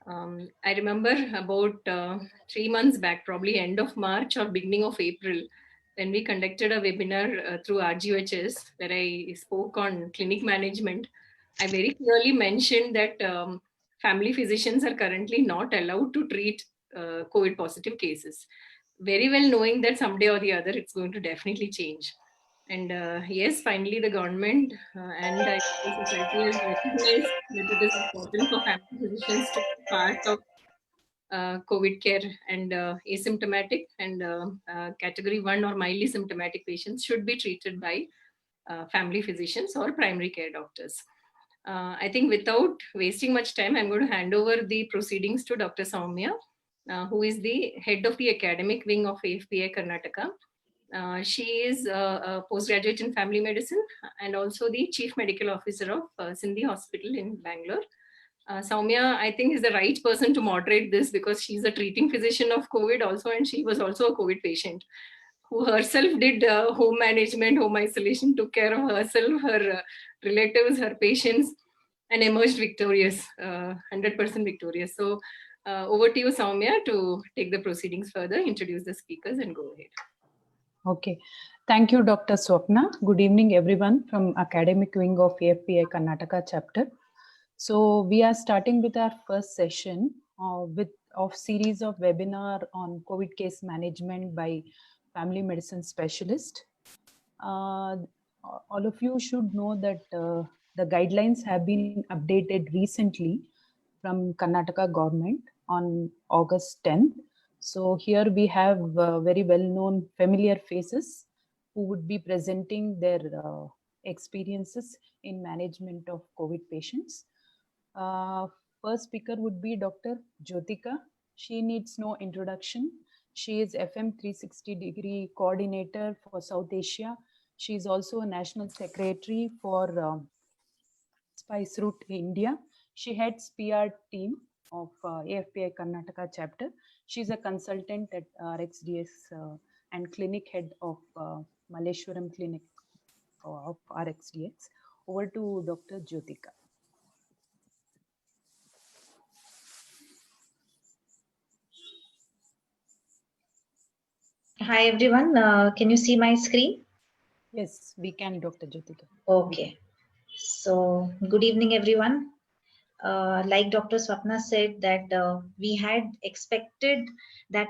I remember about 3 months back, probably end of March or beginning of April, when we conducted a webinar through RGHS, where I spoke on clinic management. I very clearly mentioned that family physicians are currently not allowed to treat COVID positive cases, very well knowing that someday or the other it's going to definitely change. And yes, finally, the government and I think the society has recognized that it is important for family physicians to be part of COVID care, and asymptomatic and category 1 or mildly symptomatic patients should be treated by family physicians or primary care doctors. I think without wasting much time, I'm going to hand over the proceedings to Dr. Soumya, who is the head of the academic wing of AFPI Karnataka. She is a postgraduate in family medicine and also the chief medical officer of Sindhi Hospital in Bangalore. Soumya, I think, is the right person to moderate this because she's a treating physician of COVID also, and she was also a COVID patient who herself did home management, home isolation, took care of herself, her relatives, her patients, and emerged victorious, 100% victorious. So over to you, Soumya, to take the proceedings further, introduce the speakers, and go ahead. Okay. Thank you, Dr. Swapna. Good evening, everyone from Academic Wing of AFPI Karnataka chapter. So we are starting with our first session of series of webinar on COVID case management by family medicine specialist. All of you should know that the guidelines have been updated recently from Karnataka government on August 10th. So here we have very well-known familiar faces who would be presenting their experiences in management of COVID patients. First speaker would be Dr. Jyotika. She needs no introduction. She is FM 360 degree coordinator for South Asia. She is also a national secretary for Spice Route India. She heads PR team of AFPI Karnataka chapter. She's a consultant at RxDx and clinic head of Malleshwaram clinic of RxDx. Over to Dr. Jyotika. Hi everyone, can you see my screen? Yes, we can, Dr. Jyotika. Okay, so good evening everyone. Like Dr. Swapna said that we had expected that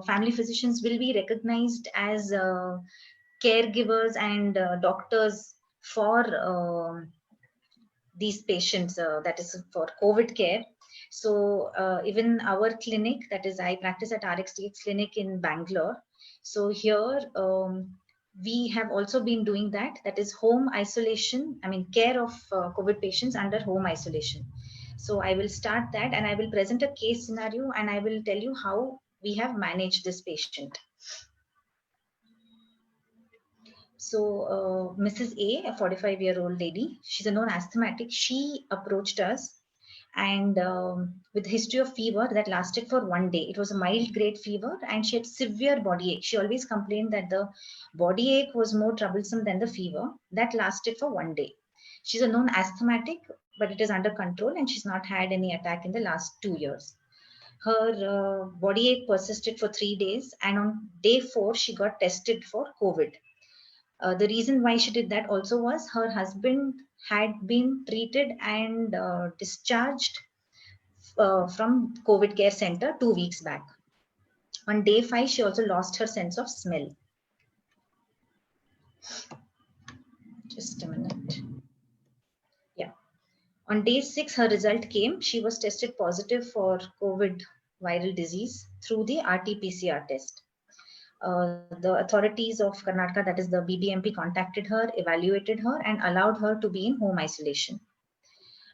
family physicians will be recognized as caregivers and doctors for these patients, that is for COVID care. So even our clinic, that is I practice at RxDx clinic in Bangalore. So here we have also been doing that is home isolation, care of COVID patients under home isolation. So I will start that and I will present a case scenario and I will tell you how we have managed this patient. So Mrs. A 45-year-old lady, she's a known asthmatic. She approached us and with history of fever that lasted for 1 day. It was a mild grade fever and she had severe body ache. She always complained that the body ache was more troublesome than the fever. That lasted for 1 day. She's a known asthmatic, but it is under control and she's not had any attack in the last 2 years. Her body ache persisted for 3 days and on day 4 she got tested for COVID. The reason why she did that also was her husband had been treated and discharged from COVID care center 2 weeks back. On day 5, she also lost her sense of smell. Just a minute. Yeah. On day 6, her result came. She was tested positive for COVID viral disease through the RT-PCR test. The authorities of Karnataka, that is the BBMP, contacted her, evaluated her and allowed her to be in home isolation.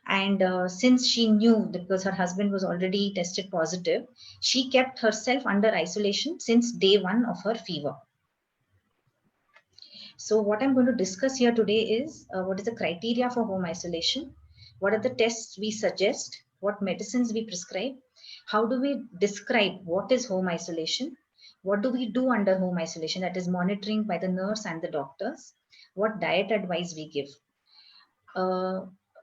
And since she knew that because her husband was already tested positive, she kept herself under isolation since day 1 of her fever. So what I'm going to discuss here today is what is the criteria for home isolation, what are the tests we suggest, what medicines we prescribe, how do we describe what is home isolation, what do we do under home isolation, that is monitoring by the nurse and the doctors, what diet advice we give.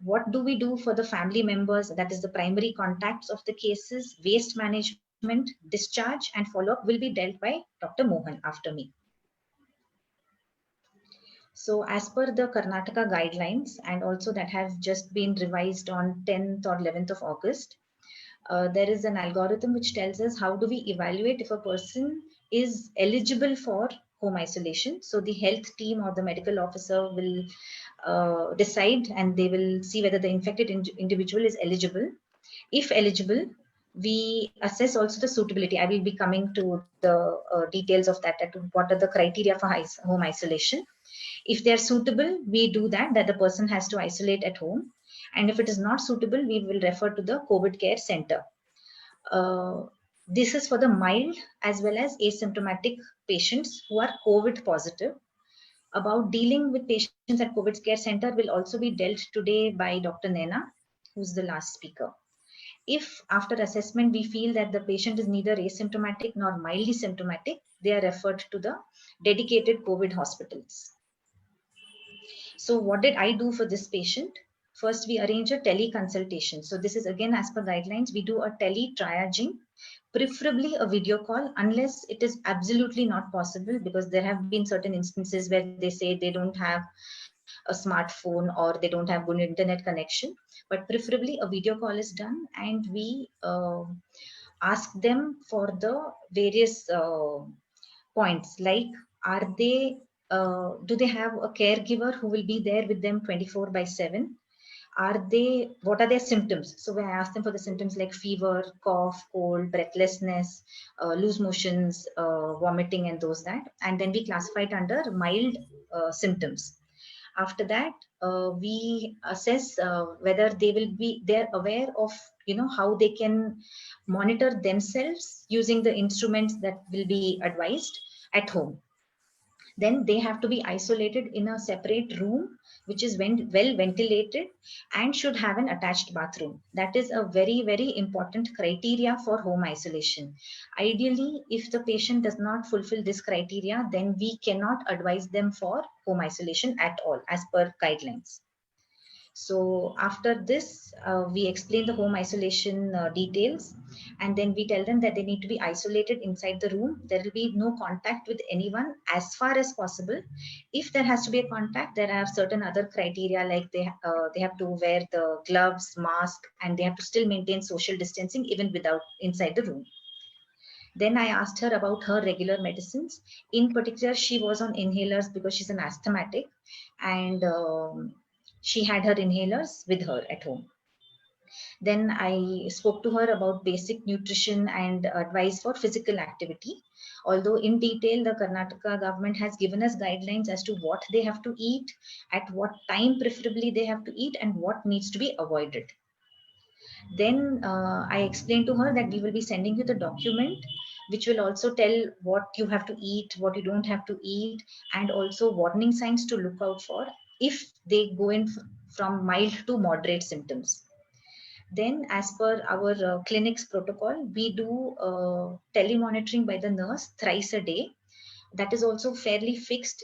what do we do for the family members, that is the primary contacts of the cases, waste management, discharge and follow-up will be dealt by Dr. Mohan after me. So as per the Karnataka guidelines, and also that have just been revised on 10th or 11th of August, there is an algorithm which tells us how do we evaluate if a person is eligible for home isolation. So the health team or the medical officer will decide, and they will see whether the infected individual is eligible. If eligible, we assess also the suitability. I will be coming to the details of that, what are the criteria for home isolation. If they are suitable, we do that the person has to isolate at home. And if it is not suitable, we will refer to the COVID care center. This is for the mild as well as asymptomatic patients who are COVID positive. About dealing with patients at COVID care center will also be dealt today by Dr. Naina, who's the last speaker. If after assessment we feel that the patient is neither asymptomatic nor mildly symptomatic, they are referred to the dedicated COVID hospitals. So what did I do for this patient? First, we arrange a teleconsultation. So this is again as per guidelines, we do a tele-triaging, preferably a video call, unless it is absolutely not possible, because there have been certain instances where they say they don't have a smartphone or they don't have good internet connection. But preferably a video call is done, and we ask them for the various points, like are they do they have a caregiver who will be there with them 24/7? What are their symptoms? So when I ask them for the symptoms like fever, cough, cold, breathlessness, loose motions, vomiting, and and then we classify it under mild symptoms. After that, we assess whether they're aware of how they can monitor themselves using the instruments that will be advised at home. Then they have to be isolated in a separate room which is well ventilated and should have an attached bathroom. That is a very, very important criteria for home isolation. Ideally, if the patient does not fulfill this criteria, then we cannot advise them for home isolation at all as per guidelines. So after this, we explain the home isolation details, and then we tell them that they need to be isolated inside the room. There will be no contact with anyone as far as possible. If there has to be a contact, there are certain other criteria, like they have to wear the gloves, mask, and they have to still maintain social distancing even without inside the room. Then I asked her about her regular medicines. In particular, she was on inhalers because she's an asthmatic, and she had her inhalers with her at home. Then I spoke to her about basic nutrition and advice for physical activity. Although in detail, the Karnataka government has given us guidelines as to what they have to eat, at what time preferably they have to eat, and what needs to be avoided. Then I explained to her that we will be sending you the document, which will also tell what you have to eat, what you don't have to eat, and also warning signs to look out for if they go in from mild to moderate symptoms. Then, as per our clinic's protocol, we do telemonitoring by the nurse thrice a day. That is also fairly fixed.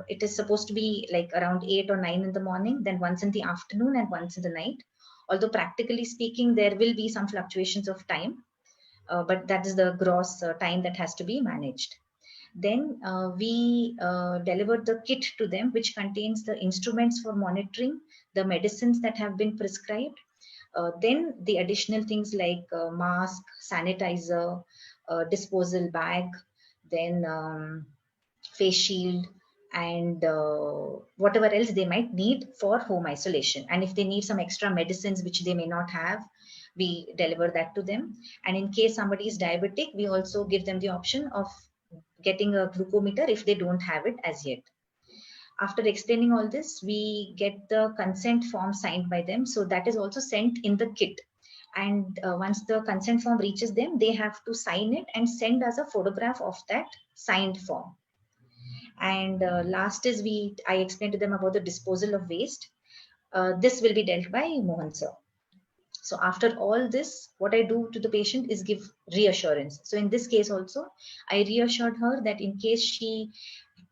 It is supposed to be like around 8 or 9 in the morning, then once in the afternoon and once in the night. Although practically speaking, there will be some fluctuations of time, but that is the gross time that has to be managed. Then we delivered the kit to them, which contains the instruments for monitoring, the medicines that have been prescribed, then the additional things like mask, sanitizer, disposal bag, then face shield, and whatever else they might need for home isolation. And if they need some extra medicines which they may not have, we deliver that to them. And in case somebody is diabetic, we also give them the option of getting a glucometer if they don't have it as yet. After explaining all this, we get the consent form signed by them. So that is also sent in the kit. And once the consent form reaches them, they have to sign it and send us a photograph of that signed form. And last is I explained to them about the disposal of waste. This will be dealt by Mohan sir. So after all this, what I do to the patient is give reassurance. So in this case also, I reassured her that in case she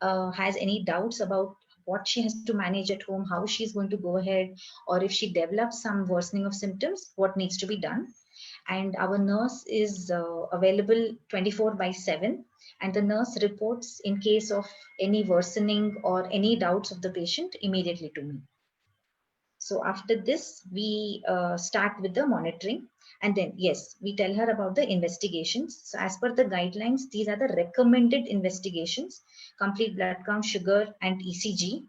has any doubts about what she has to manage at home, how she's going to go ahead, or if she develops some worsening of symptoms, what needs to be done. And our nurse is available 24/7, and the nurse reports in case of any worsening or any doubts of the patient immediately to me. So after this, we start with the monitoring, and then yes, we tell her about the investigations. So as per the guidelines, these are the recommended investigations: complete blood count, sugar, and ECG.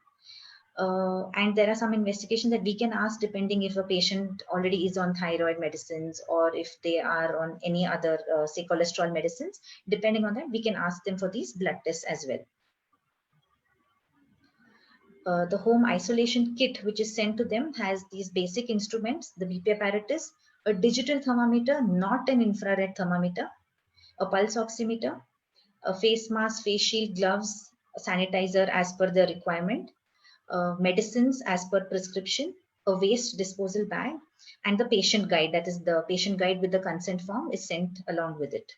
And there are some investigations that we can ask depending if a patient already is on thyroid medicines or if they are on any other, say, cholesterol medicines. Depending on that, we can ask them for these blood tests as well. The home isolation kit, which is sent to them, has these basic instruments: the BP apparatus, a digital thermometer, not an infrared thermometer, a pulse oximeter, a face mask, face shield, gloves, sanitizer as per the requirement, medicines as per prescription, a waste disposal bag, and the patient guide, that is the patient guide with the consent form, is sent along with it.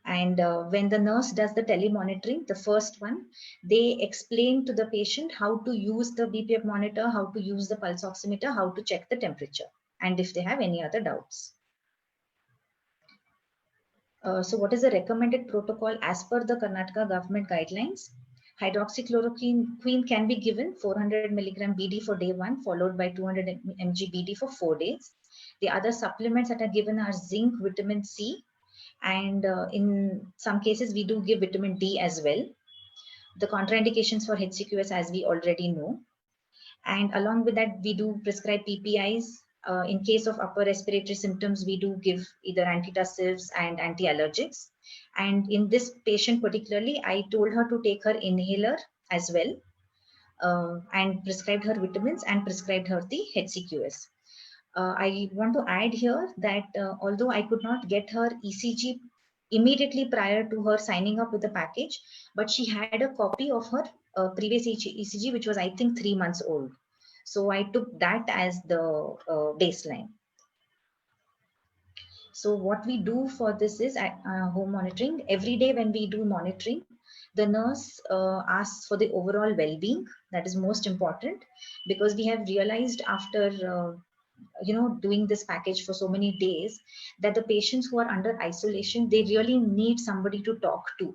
And when the nurse does the telemonitoring, the first one, they explain to the patient how to use the BPF monitor, how to use the pulse oximeter, how to check the temperature, and if they have any other doubts. So what is the recommended protocol as per the Karnataka government guidelines? Hydroxychloroquine can be given 400 milligram BD for day 1, followed by 200 mg BD for 4 days. The other supplements that are given are zinc, vitamin C, and in some cases we do give vitamin D as well. The contraindications for HCQS, as we already know. And along with that, we do prescribe PPIs. In case of upper respiratory symptoms, we do give either antitussives and anti-allergics. And in this patient particularly, I told her to take her inhaler as well, and prescribed her vitamins and prescribed her the HCQS. I want to add here that although I could not get her ECG immediately prior to her signing up with the package, but she had a copy of her previous ECG, which was, I think, 3 months old. So I took that as the baseline. So what we do for this is home monitoring. Every day when we do monitoring, the nurse asks for the overall well-being. That is most important, because we have realized after doing this package for so many days that the patients who are under isolation, they really need somebody to talk to.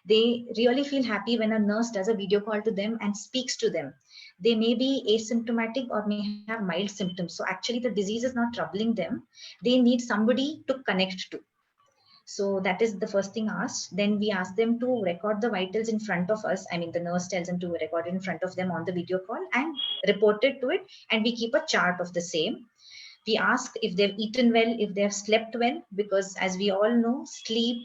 They really feel happy when a nurse does a video call to them and speaks to them. They may be asymptomatic or may have mild symptoms, so actually the disease is not troubling them. They need somebody to connect to. So that is the first thing asked. Then we ask them to record the vitals in front of us. I mean, the nurse tells them to record it in front of them on the video call and report it to it, and we keep a chart of the same. We ask if they've eaten well, if they've slept well, because as we all know, sleep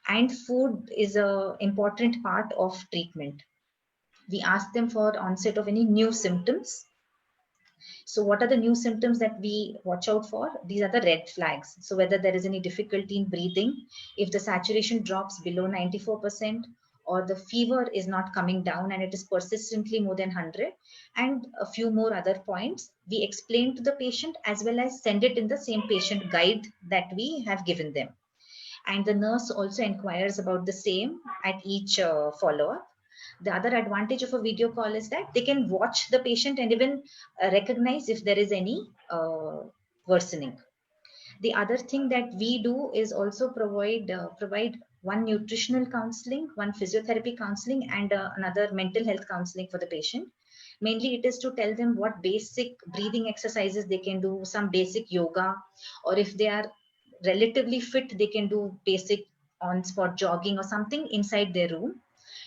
and food is an important part of treatment. We ask them for onset of any new symptoms. So what are the new symptoms that we watch out for? These are the red flags. So whether there is any difficulty in breathing, if the saturation drops below 94%, or the fever is not coming down and it is persistently more than 100, and a few more other points, we explain to the patient as well as send it in the same patient guide that we have given them. And the nurse also inquires about the same at each follow-up. The other advantage of a video call is that they can watch the patient and even recognize if there is any worsening. The other thing that we do is also provide one nutritional counseling, one physiotherapy counseling, and another mental health counseling for the patient. Mainly it is to tell them what basic breathing exercises they can do, some basic yoga, or if they are relatively fit, they can do basic on-spot jogging or something inside their room.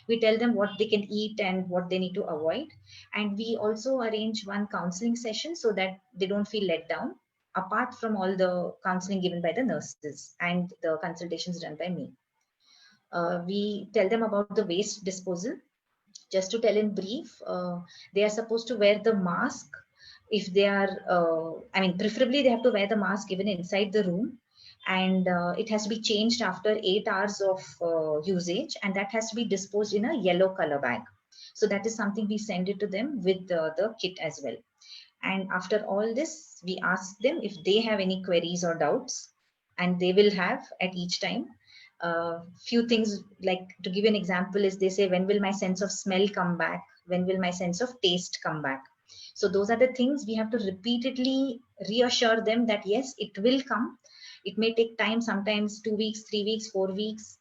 We tell them what they can eat and what they need to avoid. And we also arrange one counseling session so that they don't feel let down, apart from all the counseling given by the nurses and the consultations done by me. We tell them about the waste disposal. Just to tell in brief, they are supposed to wear the mask if they are, preferably they have to wear the mask even inside the room. And it has to be changed after 8 hours of usage, and that has to be disposed in a yellow color bag. So that is something we send it to them with the kit as well. And after all this, we ask them if they have any queries or doubts, and they will have at each time. Few things, like to give you an example, is they say, when will my sense of smell come back? When will my sense of taste come back? So those are the things we have to repeatedly reassure them that yes, it will come. It may take time, sometimes 2 weeks, 3 weeks, 4 weeks,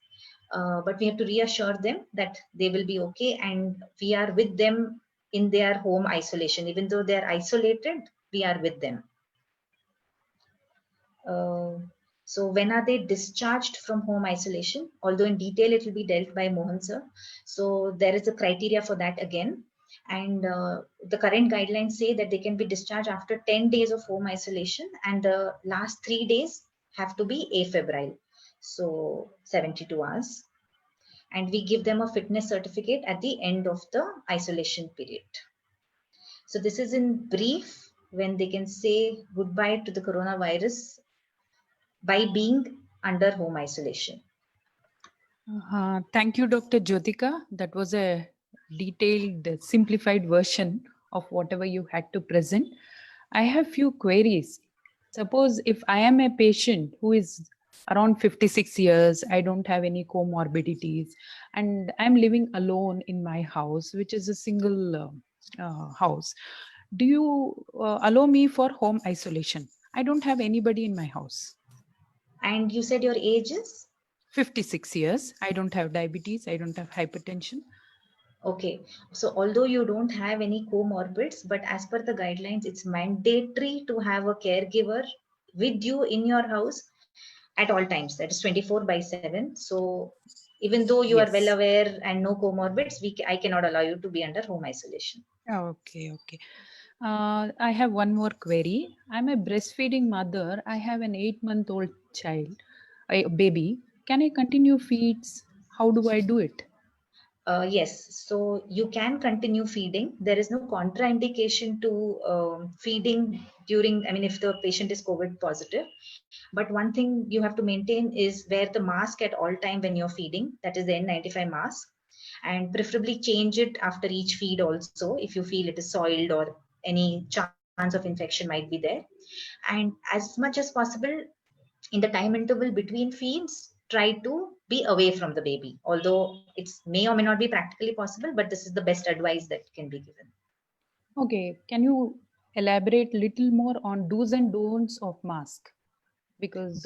but we have to reassure them that they will be okay, and we are with them in their home isolation. Even though they are isolated, we are with them. So when are they discharged from home isolation? Although in detail it will be dealt by Mohan sir. So there is a criteria for that again. And the current guidelines say that they can be discharged after 10 days of home isolation, and the last 3 days have to be afebrile. So 72 hours. And we give them a fitness certificate at the end of the isolation period. So this is in brief when they can say goodbye to the coronavirus by being under home isolation. Thank you, Dr. Jyotika. That was a detailed, simplified version of whatever you had to present. I have few queries. Suppose if I am a patient who is around 56 years, I don't have any comorbidities, and I'm living alone in my house, which is a single house. Do you allow me for home isolation? I don't have anybody in my house. And you said your age is? 56 years. I don't have diabetes. I don't have hypertension. Okay. So although you don't have any comorbids, but as per the guidelines, it's mandatory to have a caregiver with you in your house at all times. That is 24/7. So even though you are well Yes. aware and no comorbids, I cannot allow you to be under home isolation. Okay, okay. I have one more query. I'm a breastfeeding mother. I have an 8-month-old child, a baby. Can I continue feeds? How do I do it? Yes, so you can continue feeding. There is no contraindication to feeding during, I mean, if the patient is COVID positive. But one thing you have to maintain is wear the mask at all time when you're feeding. That is the N95 mask. And preferably change it after each feed also, if you feel it is soiled or any chance of infection might be there. And as much as possible, in the time interval between feeds, try to be away from the baby. Although it may or may not be practically possible, but this is the best advice that can be given. Okay, can you elaborate little more on do's and don'ts of mask? Because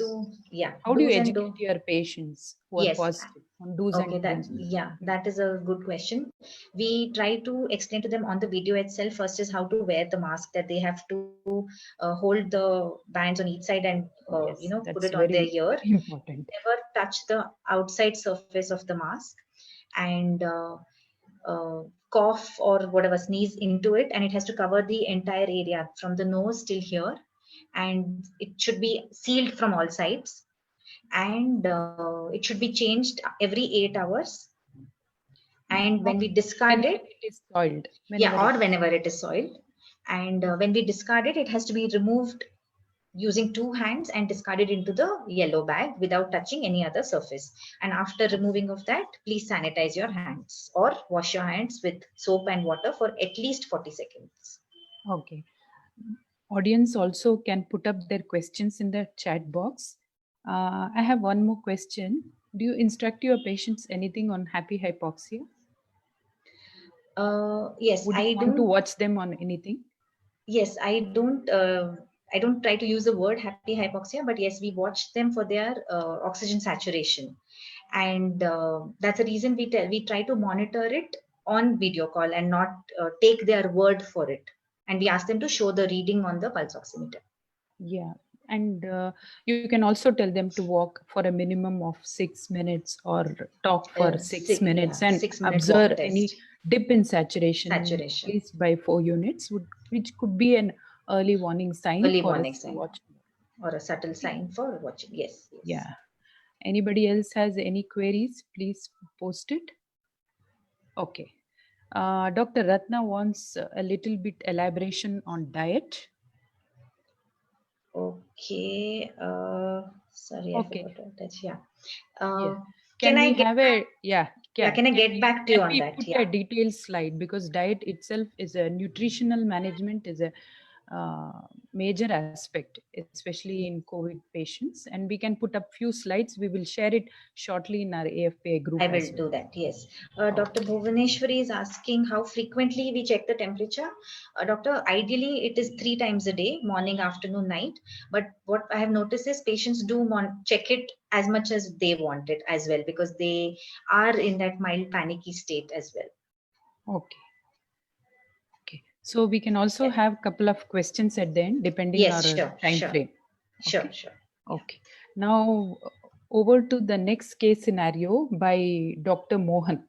how do you do's and educate don'ts. your patients who are Yes. positive on do's Okay, and don'ts? that is a good question. We try to explain to them on the video itself. First is how to wear the mask, that they have to hold the bands on each side and Yes, put that's it on their very ear. important. Never touch the outside surface of the mask, and cough or whatever, sneeze into it, and it has to cover the entire area from the nose till here, and it should be sealed from all sides, and it should be changed every 8 hours. And when we discard Whenever it, it is soiled, whenever it is soiled, and when we discard it, it has to be removed using 2 hands and discarded into the yellow bag without touching any other surface. And after removing of that, please sanitize your hands or wash your hands with soap and water for at least 40 seconds. Okay. Audience also can put up their questions in the chat box. I have one more question. Do you instruct your patients anything on happy hypoxia? Yes, Would you want to watch them on anything? Yes, I don't try to use the word happy hypoxia, but yes, we watch them for their oxygen saturation, and that's the reason we try to monitor it on video call and not take their word for it, and we ask them to show the reading on the pulse oximeter. Yeah, and you can also tell them to walk for a minimum of 6 minutes or talk for 6 minutes and 6-minute observe walk any test. dip in saturation at least by 4 units, which could be an early warning sign for us to watch. Or a subtle sign for watching. Yes. Yeah. Anybody else has any queries? Please post it. Okay. Dr. Ratna wants a little bit elaboration on diet. Okay. Sorry, Okay. I forgot that. Yeah. Can I get back to you on that? Put a detailed slide, because diet itself is a nutritional management, is a major aspect, especially in COVID patients. And we can put up few slides. We will share it shortly in our AFPI group. I will do that, yes. Dr. Bhuvaneshwari is asking how frequently we check the temperature. Doctor, ideally it is 3 times a day, morning, afternoon, night. But what I have noticed is patients do want check it as much as they want it as well, because they are in that mild panicky state as well. Okay. Okay. So we can also have a couple of questions at the end, depending Yes, on our time frame. Sure, Okay. sure. Okay. Now over to the next case scenario by Dr. Mohan.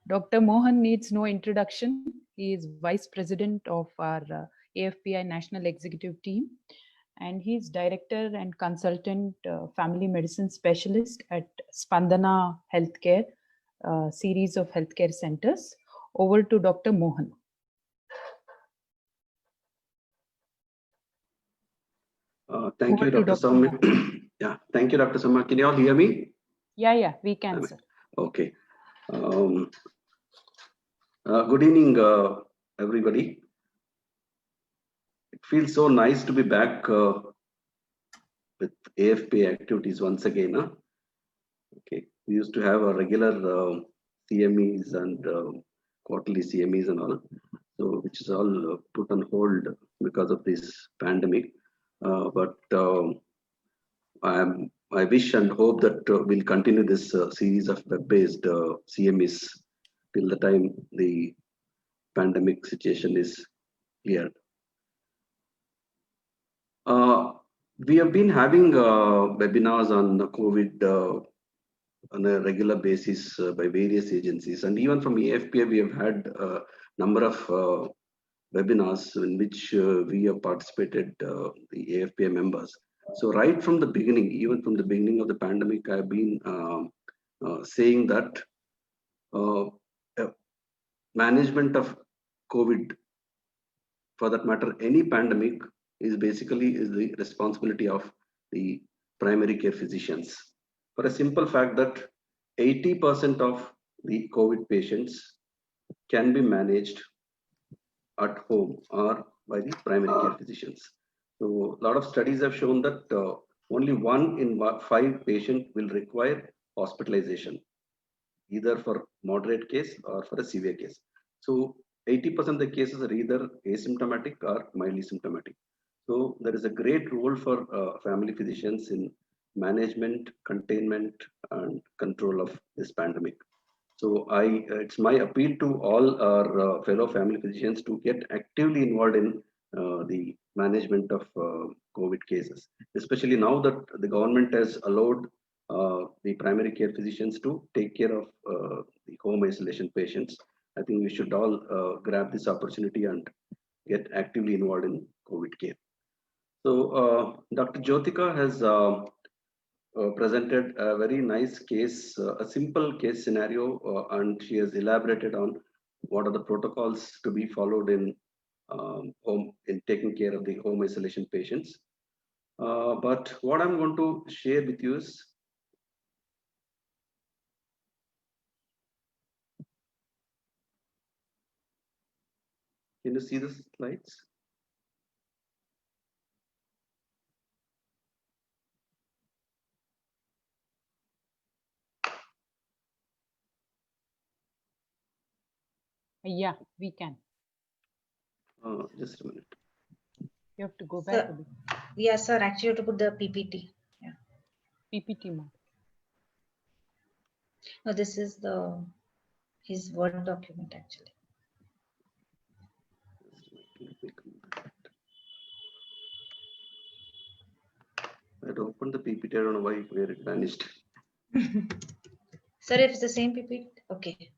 Dr. Mohan needs no introduction. He is Vice President of our AFPI National Executive Team, and he's Director and Consultant Family Medicine Specialist at Spandana Healthcare, series of healthcare centers. Over to Dr. Mohan. Thank you, Dr. Soumya. Yeah, thank you, Dr. Soumya. Can you all hear me? Yeah, we can, sir. Okay. Good evening, everybody. It feels so nice to be back with AFPI activities once again. Huh? Okay, we used to have a regular CMEs and quarterly CMEs and all, so which is all put on hold because of this pandemic. I wish and hope that we'll continue this series of web-based CMEs till the time the pandemic situation is cleared. We have been having webinars on the COVID on a regular basis by various agencies, and even from AFPI we have had a number of webinars in which we have participated, the AFPI members. So right from the beginning, even from the beginning of the pandemic, I have been saying that management of COVID, for that matter, any pandemic, is the responsibility of the primary care physicians. For a simple fact that 80% of the COVID patients can be managed at home or by the primary care physicians. So a lot of studies have shown that only 1 in 5 patients will require hospitalization, either for moderate case or for a severe case. So 80% of the cases are either asymptomatic or mildly symptomatic. So there is a great role for family physicians in management, containment, and control of this pandemic. So it's my appeal to all our fellow family physicians to get actively involved in the management of COVID cases, especially now that the government has allowed the primary care physicians to take care of the home isolation patients. I think we should all grab this opportunity and get actively involved in COVID care. So Dr. Jyotika has presented a very nice case, a simple case scenario, and she has elaborated on what are the protocols to be followed in taking care of the home isolation patients. But what I'm going to share with you is can you see the slides? Yeah, we can. Just a minute. You have to go back. Sir, yes, sir. Actually, you have to put the PPT. Yeah. PPT mode. No, this is his Word document actually. I had opened the PPT. I don't know where it vanished. Sir, if it's the same PPT, okay.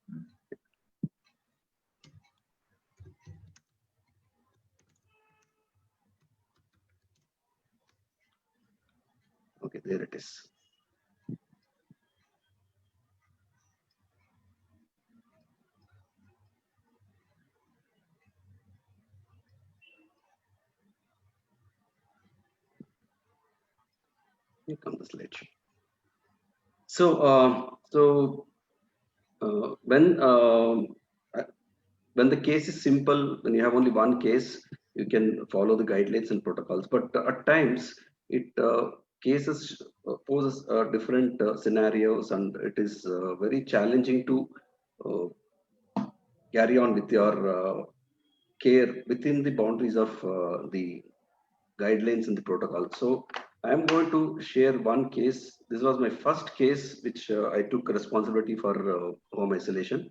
Okay, there it is. Here comes the slideshow. So, when the case is simple, when you have only one case, you can follow the guidelines and protocols. But at times, it cases poses different scenarios, and it is very challenging to carry on with your care within the boundaries of the guidelines and the protocol. So I am going to share one case. This was my first case which I took responsibility for home isolation.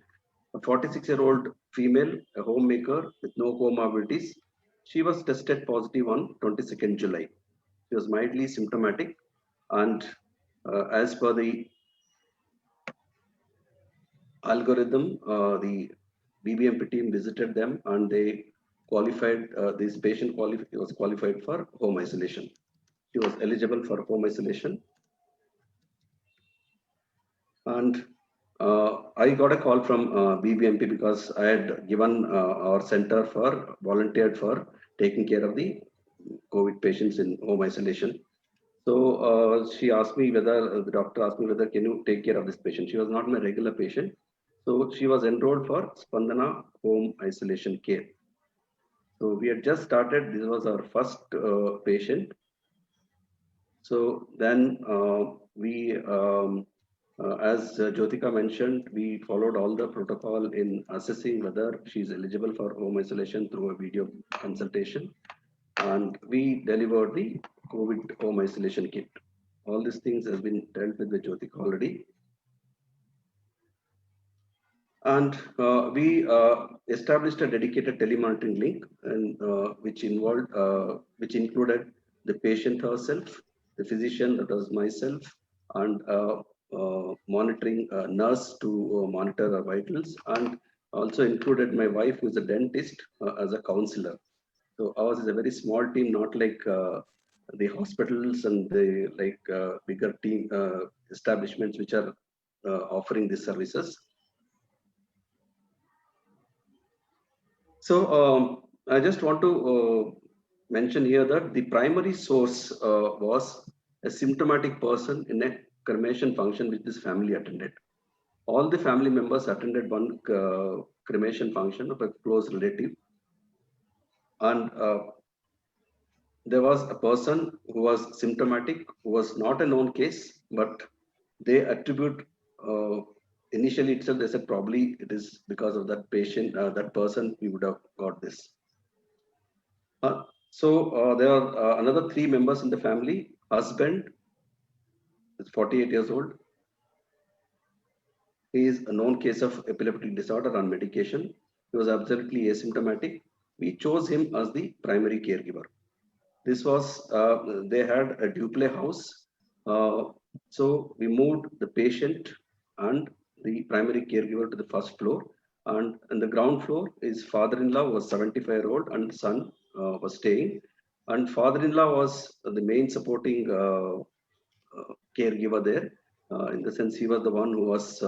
A 46-year-old female, a homemaker with no comorbidities. She was tested positive on 22nd July. She was mildly symptomatic, and as per the algorithm, the BBMP team visited them and they qualified, this patient was qualified for home isolation. She was eligible for home isolation. And I got a call from BBMP because I had given our center for volunteered for taking care of the COVID patients in home isolation. So she asked me whether, the doctor asked me whether can you take care of this patient. She was not my regular patient. So she was enrolled for Spandana home isolation care. So we had just started, this was our first patient. So then as Jyotika mentioned, we followed all the protocol in assessing whether she's eligible for home isolation through a video consultation. And we delivered the COVID home isolation kit. All these things has been dealt with Jyotika already. And we established a dedicated telemonitoring link, and which included the patient herself, the physician, that was myself, and monitoring nurse to monitor her vitals, and also included my wife, who is a dentist, as a counselor. So ours is a very small team, not like the hospitals and the bigger team establishments which are offering these services. So I just want to mention here that the primary source was a symptomatic person in a cremation function which this family attended. All the family members attended one cremation function of a close relative. And there was a person who was symptomatic, who was not a known case, but they attribute initially itself, they said probably it is because of that patient, that person, we would have got this. So there are another 3 members in the family. Husband is 48 years old. He is a known case of epileptic disorder on medication. He was absolutely asymptomatic. We chose him as the primary caregiver. This was, they had a duplex house. So we moved the patient and the primary caregiver to the first floor. And in the ground floor, his father-in-law was 75-year-old and son was staying. And father-in-law was the main supporting caregiver there. In the sense, he was the one who was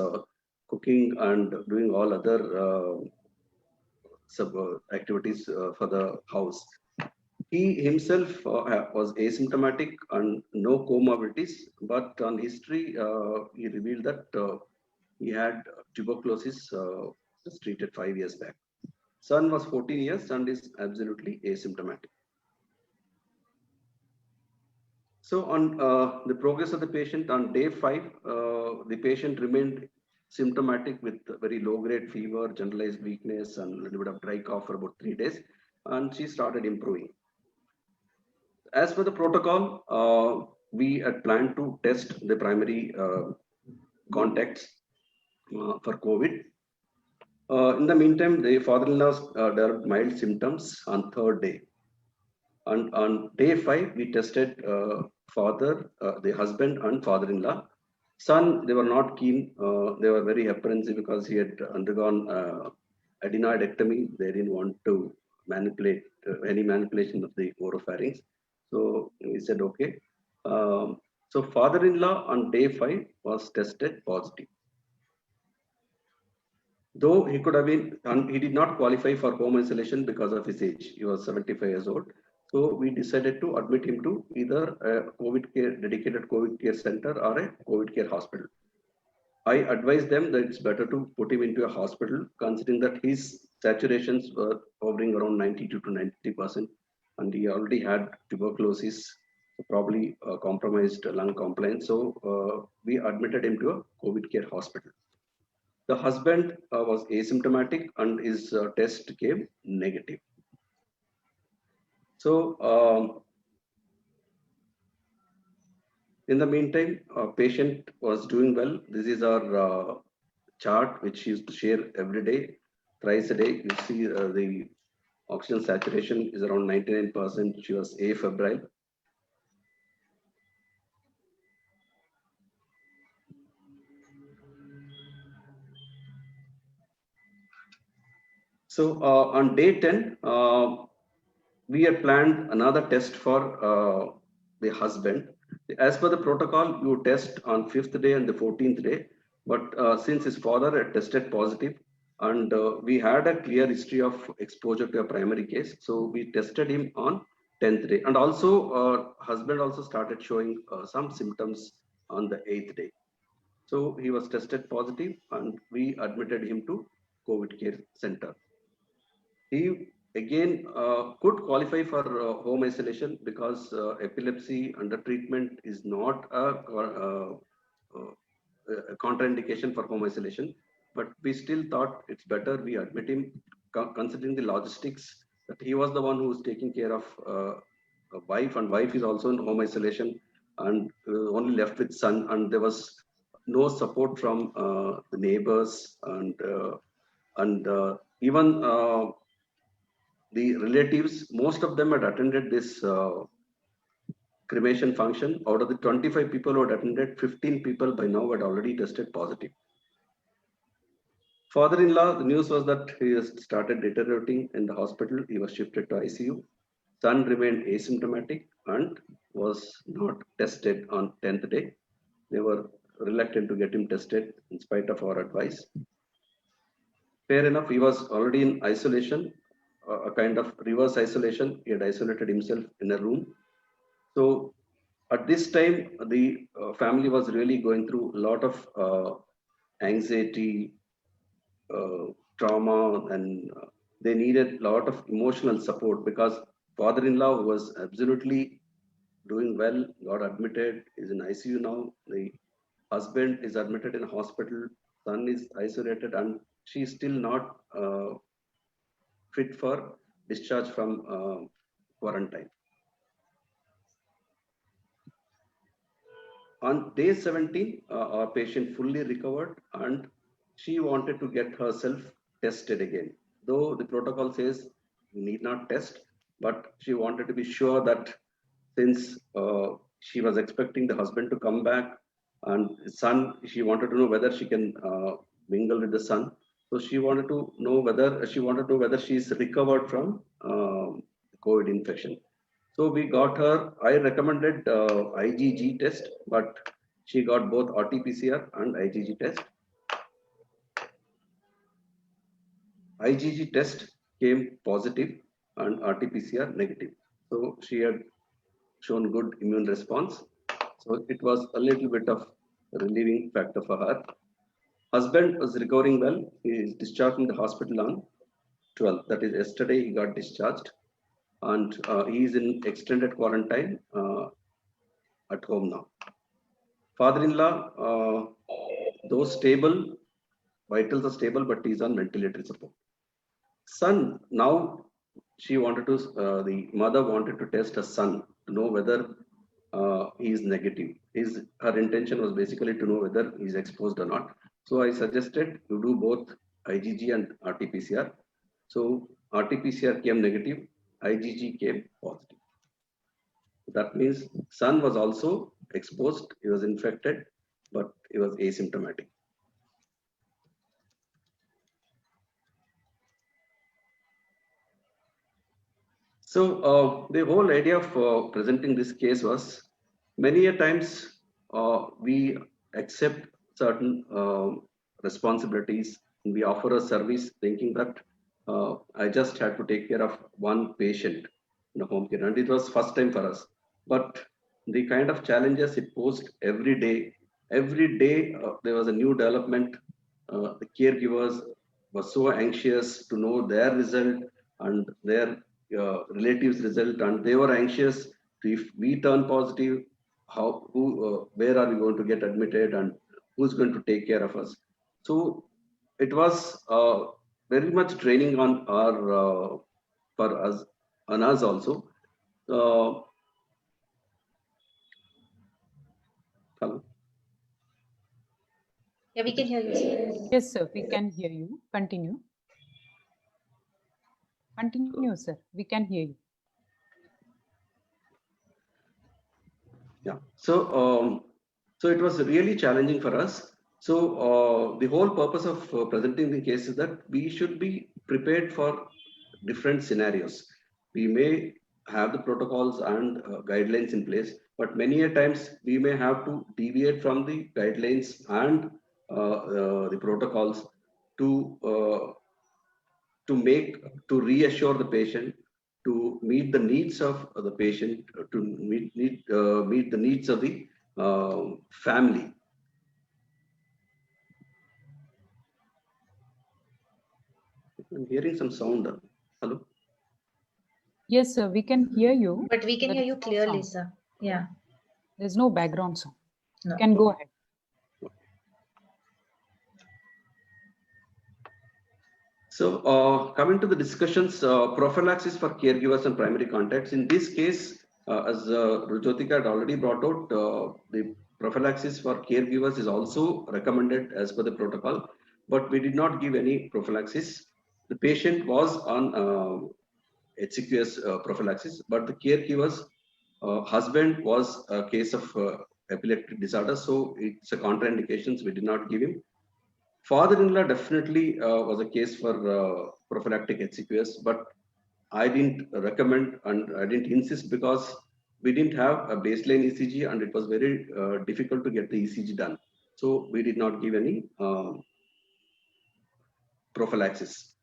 cooking and doing all other activities for the house. He himself was asymptomatic and no comorbidities, but on history, he revealed that he had tuberculosis, was treated 5 years back. Son was 14 years and is absolutely asymptomatic. So on the progress of the patient, on day 5, the patient remained symptomatic with very low-grade fever, generalized weakness, and a little bit of dry cough for about 3 days, and she started improving. As per the protocol, we had planned to test the primary contacts for COVID. In the meantime, the father-in-law developed mild symptoms on 3rd day. And on day 5, we tested the husband and father-in-law. Son, they were not keen. They were very apprehensive because he had undergone adenoidectomy. They didn't want to manipulate any manipulation of the oropharynx. So we said, okay. So father-in-law on day 5 was tested positive. Though he could have been, he did not qualify for home isolation because of his age. He was 75 years old. So we decided to admit him to either a COVID care, dedicated COVID care center or a COVID care hospital. I advised them that it's better to put him into a hospital, considering that his saturations were hovering around 92 to 90%, and he already had tuberculosis, probably compromised lung compliance. So we admitted him to a COVID care hospital. The husband was asymptomatic and his test came negative. So in the meantime, patient was doing well. This is our chart which she used to share every day, thrice a day. You see the oxygen saturation is around 99%. She was afebrile. So on day 10, we had planned another test for the husband. As per the protocol, you test on 5th day and the 14th day. But since his father had tested positive, and we had a clear history of exposure to a primary case, so we tested him on 10th day. And also, husband also started showing some symptoms on the 8th day. So he was tested positive, and we admitted him to COVID care center. He again could qualify for home isolation because epilepsy under treatment is not a contraindication for home isolation. But we still thought it's better we admit him, considering the logistics that he was the one who was taking care of a wife, and wife is also in home isolation, and only left with son, and there was no support from the neighbors, and even the relatives, most of them had attended this cremation function. Out of the 25 people who had attended, 15 people by now had already tested positive. Father-in-law, the news was that he has started deteriorating in the hospital. He was shifted to ICU. Son remained asymptomatic and was not tested on 10th day. They were reluctant to get him tested in spite of our advice. Fair enough, he was already in isolation, a kind of reverse isolation. He had isolated himself in a room. So at this time, the family was really going through a lot of anxiety, trauma, and they needed a lot of emotional support, because father-in-law was absolutely doing well, got admitted, is in ICU now. The husband is admitted in a hospital, son is isolated, and she is still not fit for discharge from quarantine. On day 17, our patient fully recovered, and she wanted to get herself tested again. Though the protocol says you need not test, but she wanted to be sure that since she was expecting the husband to come back and son, she wanted to know whether she can mingle with the son. So she wanted to know whether she is recovered from COVID infection. So we got her, I recommended IgG test, but she got both RT-PCR and IgG test. IgG test came positive and RT-PCR negative. So she had shown good immune response. So it was a little bit of relieving factor for her. Husband was recovering well. He is discharged from the hospital on 12th. That is yesterday he got discharged. And he is in extended quarantine at home now. Father-in-law, though stable, vitals are stable, but he's on ventilator support. Son, now she wanted to, the mother wanted to test her son to know whether he is negative. Her intention was basically to know whether he's exposed or not. So I suggested you do both IgG and RT-PCR. So RT-PCR came negative, IgG came positive. That means son was also exposed, he was infected, but he was asymptomatic. So the whole idea of presenting this case was, many a times we accept certain responsibilities, and we offer a service thinking that I just had to take care of one patient in a home care, and it was first time for us. But the kind of challenges it posed every day there was a new development. The caregivers was so anxious to know their result and their relatives' result, and they were anxious to, if we turn positive, where are we going to get admitted and who's going to take care of us. So it was very much training on our for us, on us also. Hello. Yeah, we can hear you, sir. Yes, sir, we can hear you. Continue. Continue, sir. We can hear you. Yeah. So it was really challenging for us. So the whole purpose of presenting the case is that we should be prepared for different scenarios. We may have the protocols and guidelines in place, but many a times we may have to deviate from the guidelines and the protocols to to reassure the patient, to meet the needs of the patient, to meet the needs of the family. I'm hearing some sound. Hello. Yes, sir, we can hear you. But we can There hear is you no clearly, sound. sir. Yeah. There's no background sound. No. You can go ahead. So coming to the discussions, prophylaxis for caregivers and primary contacts. In this case, as Rujotika had already brought out, the prophylaxis for caregivers is also recommended as per the protocol, but we did not give any prophylaxis. The patient was on HCQS prophylaxis, but the caregiver's husband was a case of epileptic disorder, so it's a contraindications. We did not give him. Father-in-law definitely was a case for prophylactic HCQS, but I didn't recommend and I didn't insist because we didn't have a baseline ECG and it was very difficult to get the ECG done. So we did not give any prophylaxis.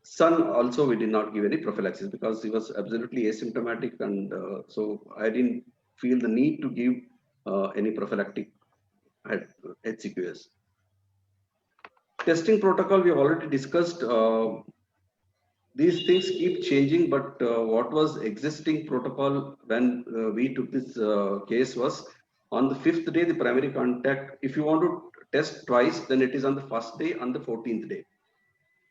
Son also we did not give any prophylaxis because he was absolutely asymptomatic, and so I didn't feel the need to give any prophylactic HCQS. Testing protocol we have already discussed. These things keep changing, but what was existing protocol when we took this case was on the 5th day, the primary contact. If you want to test twice, then it is on the 1st day and the 14th day.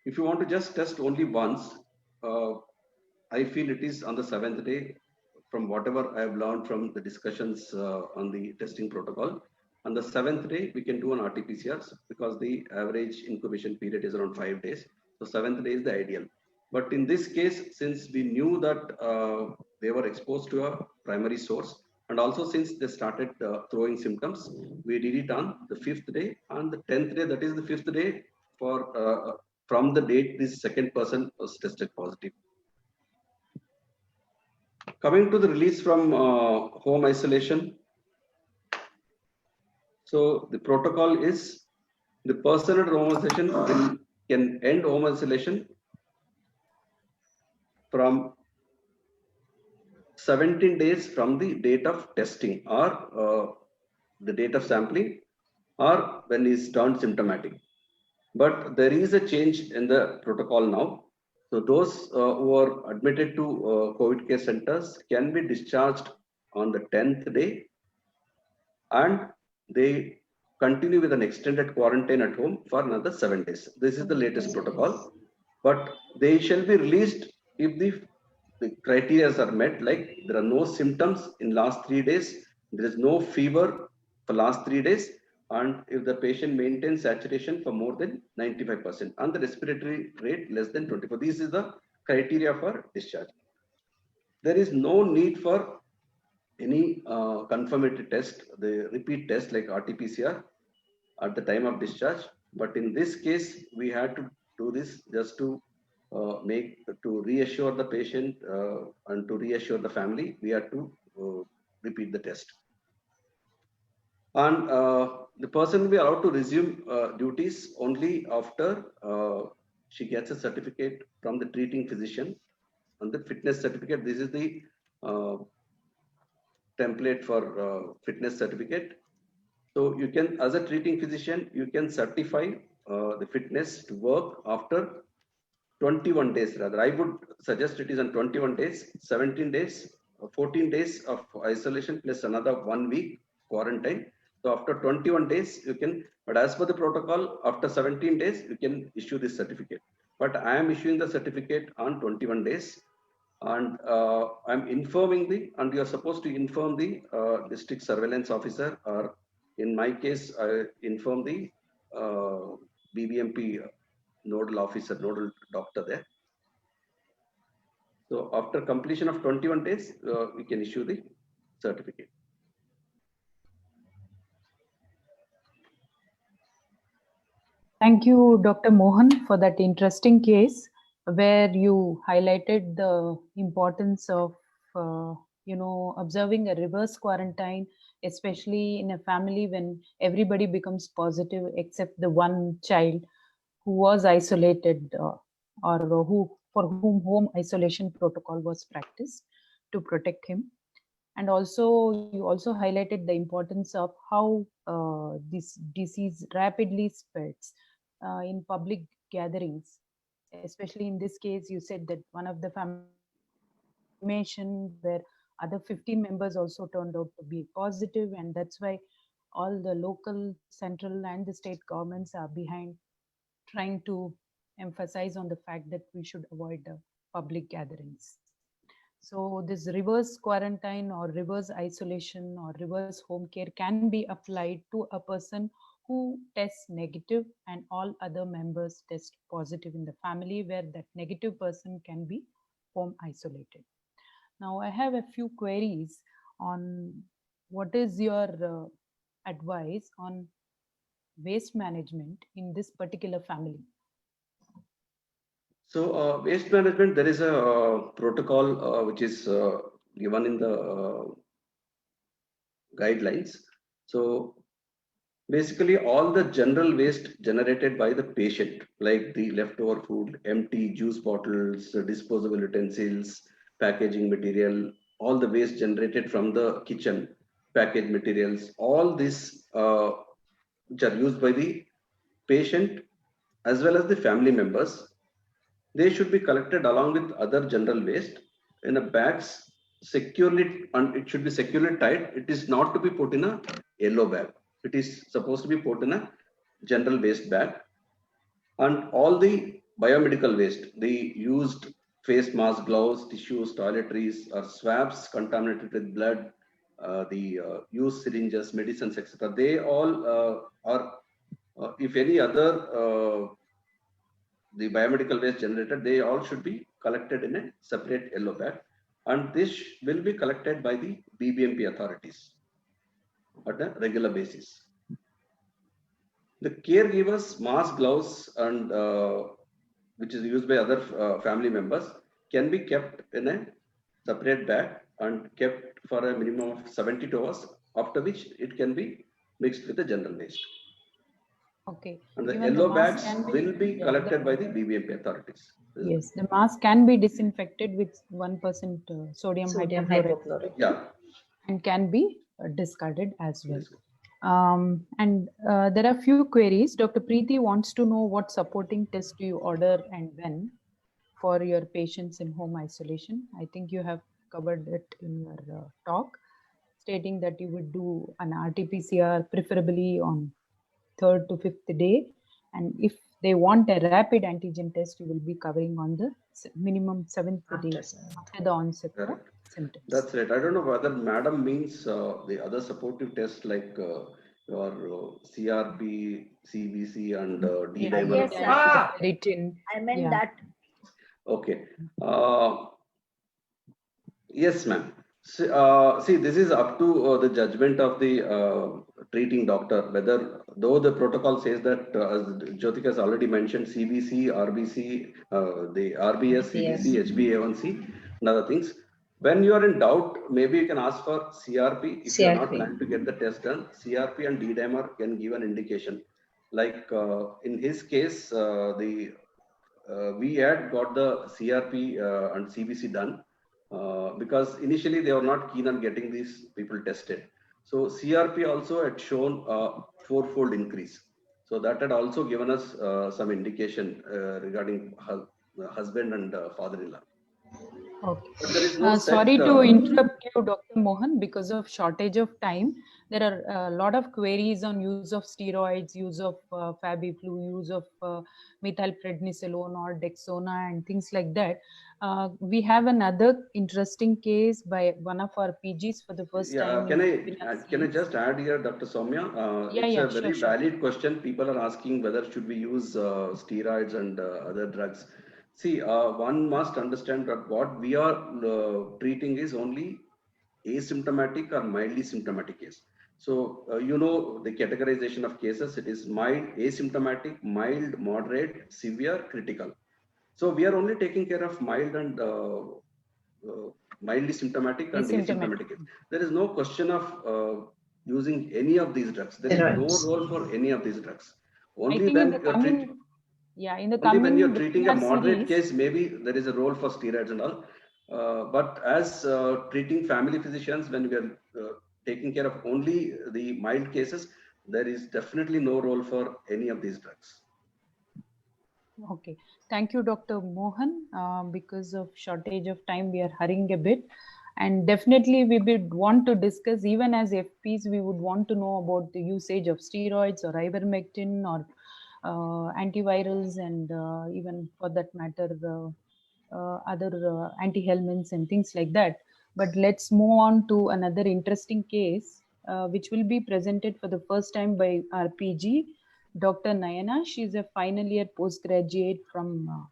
If you want to just test only once, I feel it is on the 7th day, from whatever I have learned from the discussions on the testing protocol. On the 7th day, we can do an RT-PCR because the average incubation period is around 5 days. So 7th day is the ideal. But in this case, since we knew that they were exposed to a primary source, and also since they started throwing symptoms, we did it on the 5th day and the 10th day, that is the 5th day for from the date this second person was tested positive. Coming to the release from home isolation. So the protocol is the person at home isolation can end home isolation from 17 days from the date of testing or the date of sampling or when he is turned symptomatic. But there is a change in the protocol now. So those who are admitted to COVID care centers can be discharged on the 10th day and they continue with an extended quarantine at home for another 7 days. This is the latest protocol, but they shall be released if the criteria are met, like there are no symptoms in last 3 days, there is no fever for last 3 days, and if the patient maintains saturation for more than 95% and the respiratory rate less than 24. This is the criteria for discharge. There is no need for any confirmatory test, the repeat test like RT-PCR at the time of discharge. But in this case, we had to do this just to reassure the patient and to reassure the family. We had to repeat the test. And the person will be allowed to resume duties only after she gets a certificate from the treating physician. And the fitness certificate, this is the template for fitness certificate. So you can, as a treating physician, you can certify the fitness to work after 21 days rather. I would suggest it is on 21 days, 17 days, 14 days of isolation plus another 1 week quarantine. So after 21 days, you can, but as per the protocol, after 17 days, you can issue this certificate. But I am issuing the certificate on 21 days. And I'm informing and you're supposed to inform the district surveillance officer, or in my case, I inform the BBMP nodal officer, nodal doctor there. So after completion of 21 days, we can issue the certificate. Thank you, Dr. Mohan, for that interesting case where you highlighted the importance of, observing a reverse quarantine, especially in a family when everybody becomes positive except the one child who was isolated or for whom home isolation protocol was practiced to protect him. And also, you also highlighted the importance of how this disease rapidly spreads in public gatherings. Especially in this case, you said that one of the formation where other 15 members also turned out to be positive, and that's why all the local, central, and the state governments are behind trying to emphasize on the fact that we should avoid public gatherings. So this reverse quarantine or reverse isolation or reverse home care can be applied to a person who tests negative and all other members test positive in the family, where that negative person can be home isolated. Now, I have a few queries on what is your advice on waste management in this particular family. So waste management, there is a protocol which is given in the guidelines. So basically all the general waste generated by the patient, like the leftover food, empty juice bottles, disposable utensils, packaging material, all the waste generated from the kitchen, packaged materials, all this which are used by the patient as well as the family members, they should be collected along with other general waste in a bags securely, and it should be securely tied. It is not to be put in a yellow bag. It is supposed to be put in a general waste bag. And all the biomedical waste, the used face mask, gloves, tissues, toiletries, or swabs contaminated with blood, the used syringes, medicines, etc. They all are, if any other the biomedical waste generated, they all should be collected in a separate yellow bag, and this will be collected by the BBMP authorities at a regular basis. The caregivers, mask, gloves, and which is used by other family members can be kept in a separate bag and kept for a minimum of 72 hours, after which it can be mixed with the general waste. Okay. And the yellow bags will be collected by the BBMP authorities. Yes, the mask can be disinfected with 1% sodium hypochlorite. Yeah. And can be discarded as well. And there are few queries. Dr. Preeti wants to know what supporting test do you order and when for your patients in home isolation. I think you have covered it in your talk, stating that you would do an RT-PCR preferably on 3rd to 5th day, and if they want a rapid antigen test, you will be covering on the minimum 7th day after the onset of symptoms. That's right. I don't know whether madam means the other supportive tests like your CRP, CBC, and D-dimer. Yes, I meant that. Okay. Yes, ma'am. See, this is up to the judgment of the treating doctor, whether, though the protocol says that, as Jyotika has already mentioned, CBC, RBC, the RBS, CBC, HbA1c, and other things. When you are in doubt, maybe you can ask for CRP. If you are not planning to get the test done, CRP and D-dimer can give an indication. Like in his case, we had got the CRP and CBC done. Because initially they were not keen on getting these people tested. So CRP also had shown a 4-fold increase. So that had also given us some indication regarding husband and father-in-law. Okay. But there is no Sorry set, to interrupt you, Dr. Mohan, because of shortage of time. There are a lot of queries on use of steroids, use of Fabiflu, use of methylprednisolone or Dexona and things like that. We have another interesting case by one of our PGs for the first time. Can I just add here, Dr. Soumya? It's a very valid question. People are asking whether should we use steroids and other drugs. See, one must understand that what we are treating is only asymptomatic or mildly symptomatic case. So, the categorization of cases, it is mild, asymptomatic, mild, moderate, severe, critical. So we are only taking care of mild and mildly symptomatic and asymptomatic case. There is no question of using any of these drugs. There is no role for any of these drugs. Only when you're treating. Only when you're treating a moderate case, maybe there is a role for steroids and all. But as treating family physicians, when we are taking care of only the mild cases, there is definitely no role for any of these drugs. Okay, thank you, Dr. Mohan. Because of shortage of time, we are hurrying a bit. And definitely we would want to discuss, even as FPs, we would want to know about the usage of steroids or ivermectin or antivirals and even for that matter, other antihelminths and things like that. But let's move on to another interesting case, which will be presented for the first time by our PG, Dr. Nayana. She's a final year postgraduate from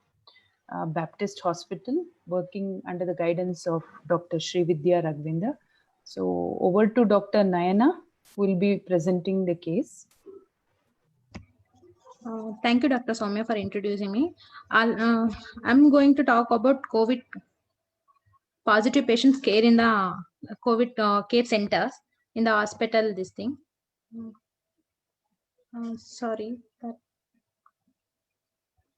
Baptist Hospital, working under the guidance of Dr. Srividya Raghavendra. So over to Dr. Nayana, who will be presenting the case. Thank you, Dr. Soumya, for introducing me. I'm going to talk about COVID positive patients care in the COVID care centers in the hospital. This thing. Sorry.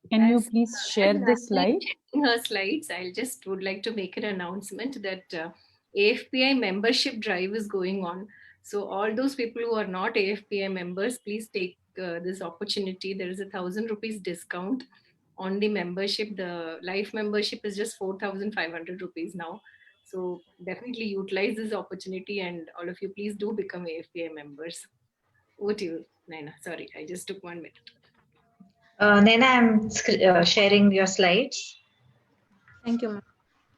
Can you please share the slide? Checking her slides, I just would like to make an announcement that AFPI membership drive is going on. So all those people who are not AFPI members, please take this opportunity. There is a 1,000 rupees discount on the membership. The life membership is just 4,500 rupees now. So definitely utilize this opportunity, and all of you please do become AFPI members. Over to you, Naina. Sorry, I just took 1 minute. Naina, I'm sharing your slides. Thank you,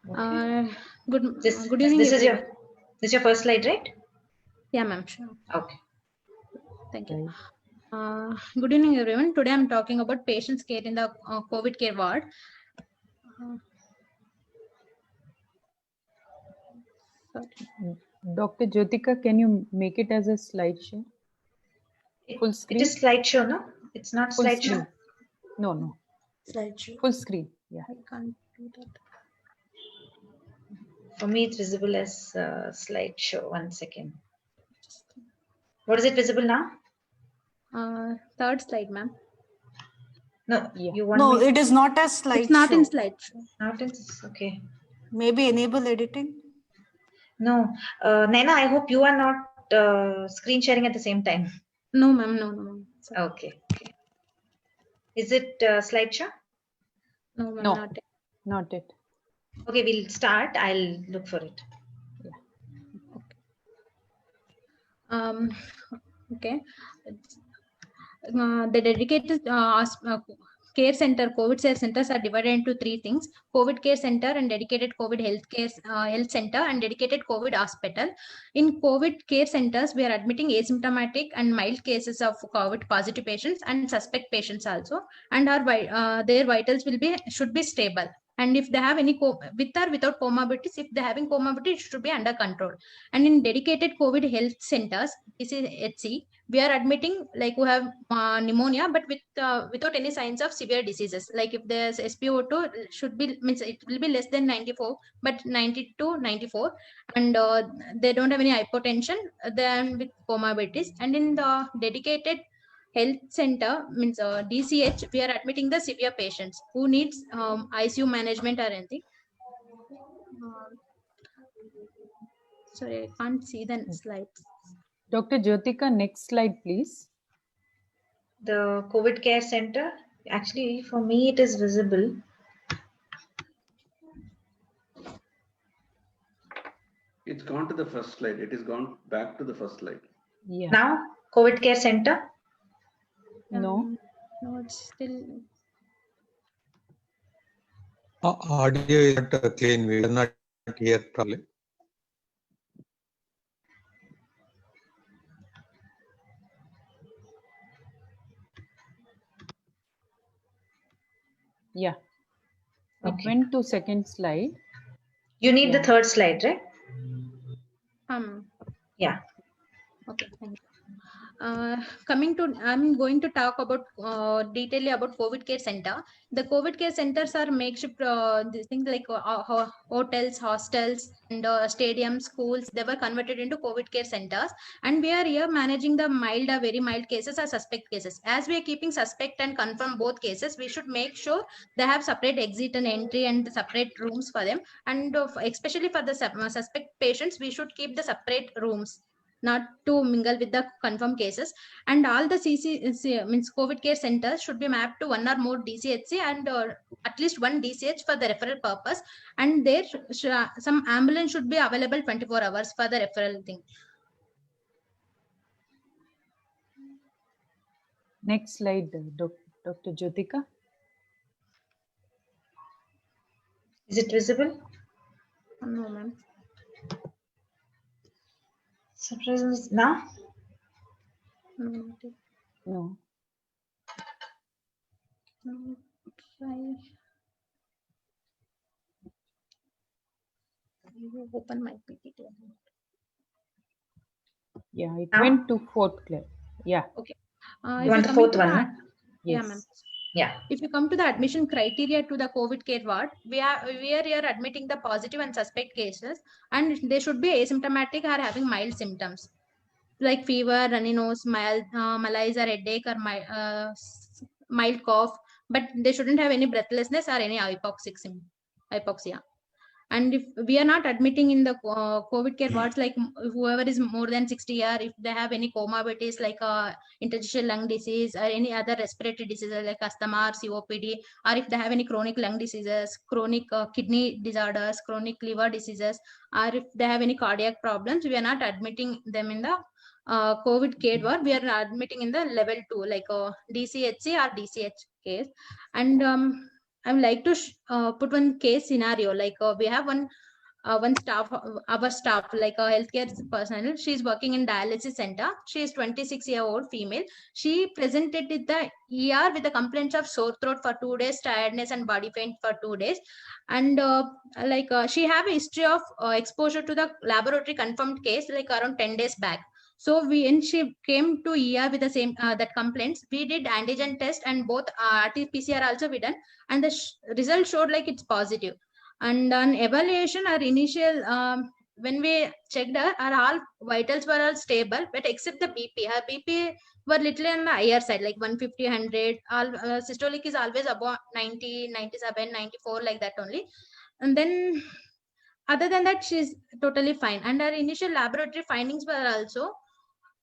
ma'am. Good evening. This is your first slide, right? Yeah, ma'am. Sure. Okay. Thank you. Good evening, everyone. Today I'm talking about patients care in the COVID care ward. Dr. Jyotika, can you make it as a slideshow? Full screen? It is slideshow, no? It's not full slideshow? Screen. No. Slideshow. Full screen, yeah. I can't do that. For me, it's visible as slideshow. 1 second. What is it visible now? Third slide, ma'am. No, yeah. No, it is not a slideshow. It's not in slideshow. Not in, okay. Maybe enable editing. No, Naina, I hope you are not screen sharing at the same time. No, ma'am. No. Okay. Is it slideshow? No, ma'am. No, not it. Okay, we'll start. I'll look for it. Yeah. Okay. The dedicated care center, COVID care centers are divided into 3 things: COVID care center and dedicated COVID health center and dedicated COVID hospital. In COVID care centers, we are admitting asymptomatic and mild cases of COVID positive patients and suspect patients also, and their vitals should be stable. And if they have any with or without comorbidities, if they're having comorbidities, it should be under control. And in dedicated COVID health centers, this is HC, we are admitting like who have pneumonia, but without any signs of severe diseases. Like if there's SpO2 should be, means it will be less than 94, but 90 to 94, and they don't have any hypotension, then with comorbidities. And in the dedicated health center, means DCH, we are admitting the severe patients who needs ICU management or anything. Sorry, I can't see the slides. Dr. Jyotika, next slide, please. The COVID care center. Actually, for me, it is visible. It's gone to the first slide. It is gone back to the first slide. Yeah. Now, COVID care center. No. No, it's still. Audio is not clean. We cannot hear properly. Yeah. It Okay. went to second slide. You need Yeah. the third slide, right? Yeah. Okay, thank you. I'm going to talk about detail about COVID care center. The COVID care centers are makeshift these things like hotels, hostels, and stadiums, schools. They were converted into COVID care centers, and we are here managing the mild or very mild cases or suspect cases. As we are keeping suspect and confirm both cases, we should make sure they have separate exit and entry and separate rooms for them. And especially for the suspect patients, we should keep the separate rooms, not to mingle with the confirmed cases. And all the means COVID care centers should be mapped to one or more DCHC and at least one DCH for the referral purpose. And there some ambulance should be available 24 hours for the referral thing. Next slide, Dr. Jyotika. Is it visible? No, ma'am. Suppressions now. No. No. No. Try. You open my PPT. Yeah, it Now? went to fourth slide. Yeah. Okay. You want the fourth one? No? Yeah, Yes. ma'am. Yeah. If you come to the admission criteria to the COVID care ward, we are here admitting the positive and suspect cases, and they should be asymptomatic or having mild symptoms like fever, runny nose, malaise or headache or mild cough, but they shouldn't have any breathlessness or any hypoxia. And if we are not admitting in the COVID care wards, like whoever is more than 60 years, if they have any comorbidities like interstitial lung disease or any other respiratory diseases like asthma or COPD, or if they have any chronic lung diseases, chronic kidney disorders, chronic liver diseases, or if they have any cardiac problems, we are not admitting them in the COVID care ward. We are admitting in the level 2, like DCHC or DCH case. And I would like to put one case scenario. Like we have one staff, our staff, like a healthcare personnel. She's working in dialysis center. She is 26-year-old female. She presented with the ER with the complaints of sore throat for 2 days, tiredness and body pain for 2 days. And she have a history of exposure to the laboratory confirmed case like around 10 days back. So when she came to ER with the same that complaints, we did antigen test and both RT-PCR also we done, and the result showed like it's positive. And on evaluation, our initial when we checked her, all vitals were all stable, but except the BP. Her BP were little on the higher side, like 150, 100. All systolic is always above 90, 97, 94, like that only. And then other than that, she's totally fine. And our initial laboratory findings were also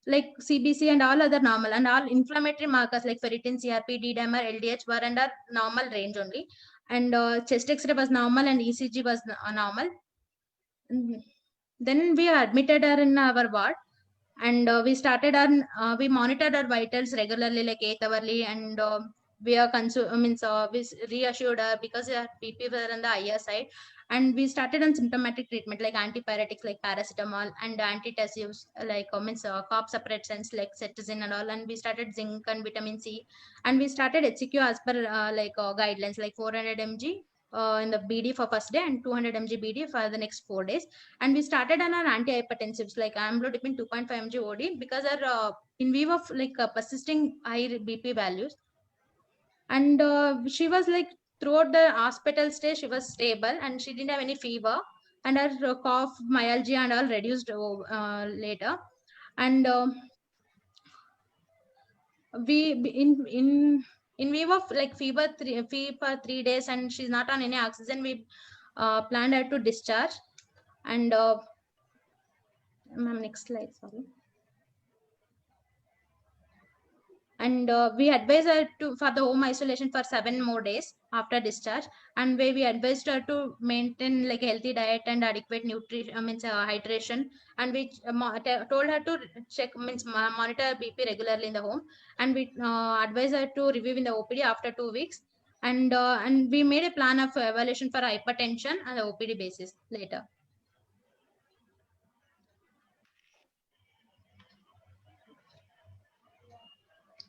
like CBC and all other normal, and all inflammatory markers like ferritin, CRP, D-dimer, LDH were under normal range only. And chest X-ray was normal and ECG was normal. Then we admitted her in our ward, and we started we monitored our vitals regularly, like 8 hourly, and we are we reassured her because her BP were on the higher side, and we started on symptomatic treatment like antipyretics like paracetamol and antitussives like cough suppressants like cetirizine and all, and we started zinc and vitamin C, and we started HCQ as per guidelines like 400 mg in the BD for first day and 200 mg BD for the next 4 days. And we started on our antihypertensives like amlodipine 2.5 mg OD because our in view of like persisting high BP values. And she was like throughout the hospital stay, she was stable and she didn't have any fever, and her cough, myalgia and all reduced later. And we in view of like fever 3 days and she's not on any oxygen, we planned her to discharge. And ma'am, next slide, sorry. And we advise her for the home isolation for 7 more days after discharge, and where we advised her to maintain like a healthy diet and adequate nutrition, hydration, and we told her to check monitor BP regularly in the home, and we advised her to review in the OPD after 2 weeks, and we made a plan of evaluation for hypertension on the OPD basis later.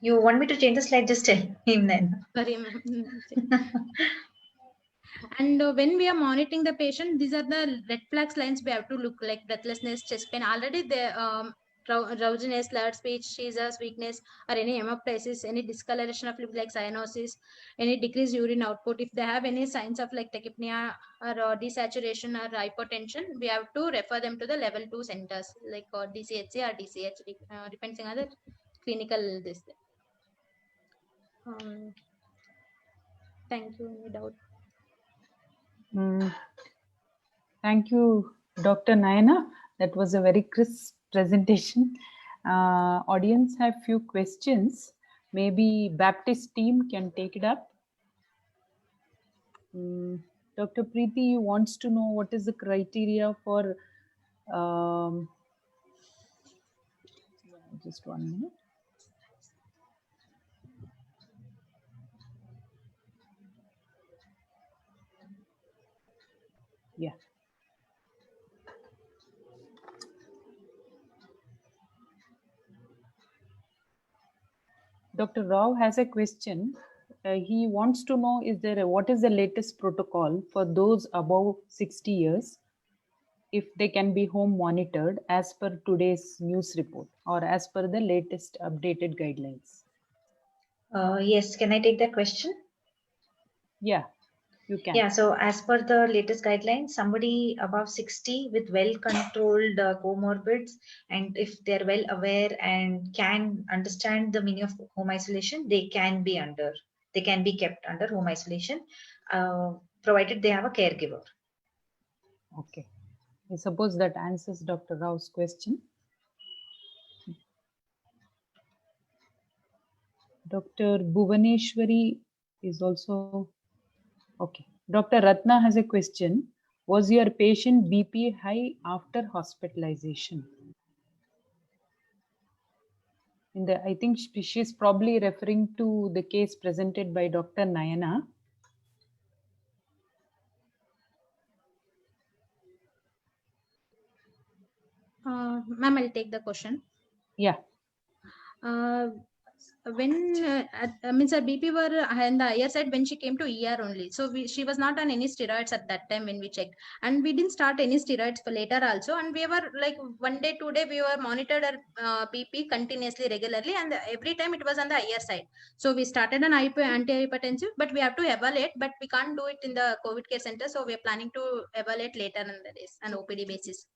You want me to change the slide? Just tell him then. Sorry, ma'am. And when we are monitoring the patient, these are the red flags lines we have to look, like breathlessness, chest pain. Already the drowsiness, slurred speech, seizures, weakness, or any hemoptysis, any discoloration of lip like cyanosis, any decreased urine output. If they have any signs of like tachypnea or desaturation or hypotension, we have to refer them to the level 2 centers like DCHC or DCH, depending on the clinical this. Thank you. Any doubt? Thank you, Dr. Nayana. That was a very crisp presentation. Audience have few questions. Maybe Baptist team can take it up. Dr. Preeti wants to know what is the criteria for just 1 minute. Yeah. Dr. Rao has a question. He wants to know, what is the latest protocol for those above 60 years if they can be home monitored as per today's news report or as per the latest updated guidelines? Yes, can I take that question? Yeah, you can. Yeah, so as per the latest guidelines, somebody above 60 with well-controlled comorbids, and if they're well aware and can understand the meaning of home isolation, they can be kept under home isolation, provided they have a caregiver. Okay. I suppose that answers Dr. Rao's question. Dr. Bhuvaneshwari is also okay. Dr. Ratna has a question. Was your patient BP high after hospitalization? I think she's probably referring to the case presented by Dr. Nayana. Ma'am, I'll take the question. Yeah. When means her BP were on the higher side when she came to ER only. So she was not on any steroids at that time when we checked, and we didn't start any steroids for later also. And we were like 1 day, 2 day, we were monitored her BP continuously, regularly, and every time it was on the higher side. So we started an antihypertensive, but we have to evaluate, but we can't do it in the COVID care center. So we are planning to evaluate later in the days on OPD basis.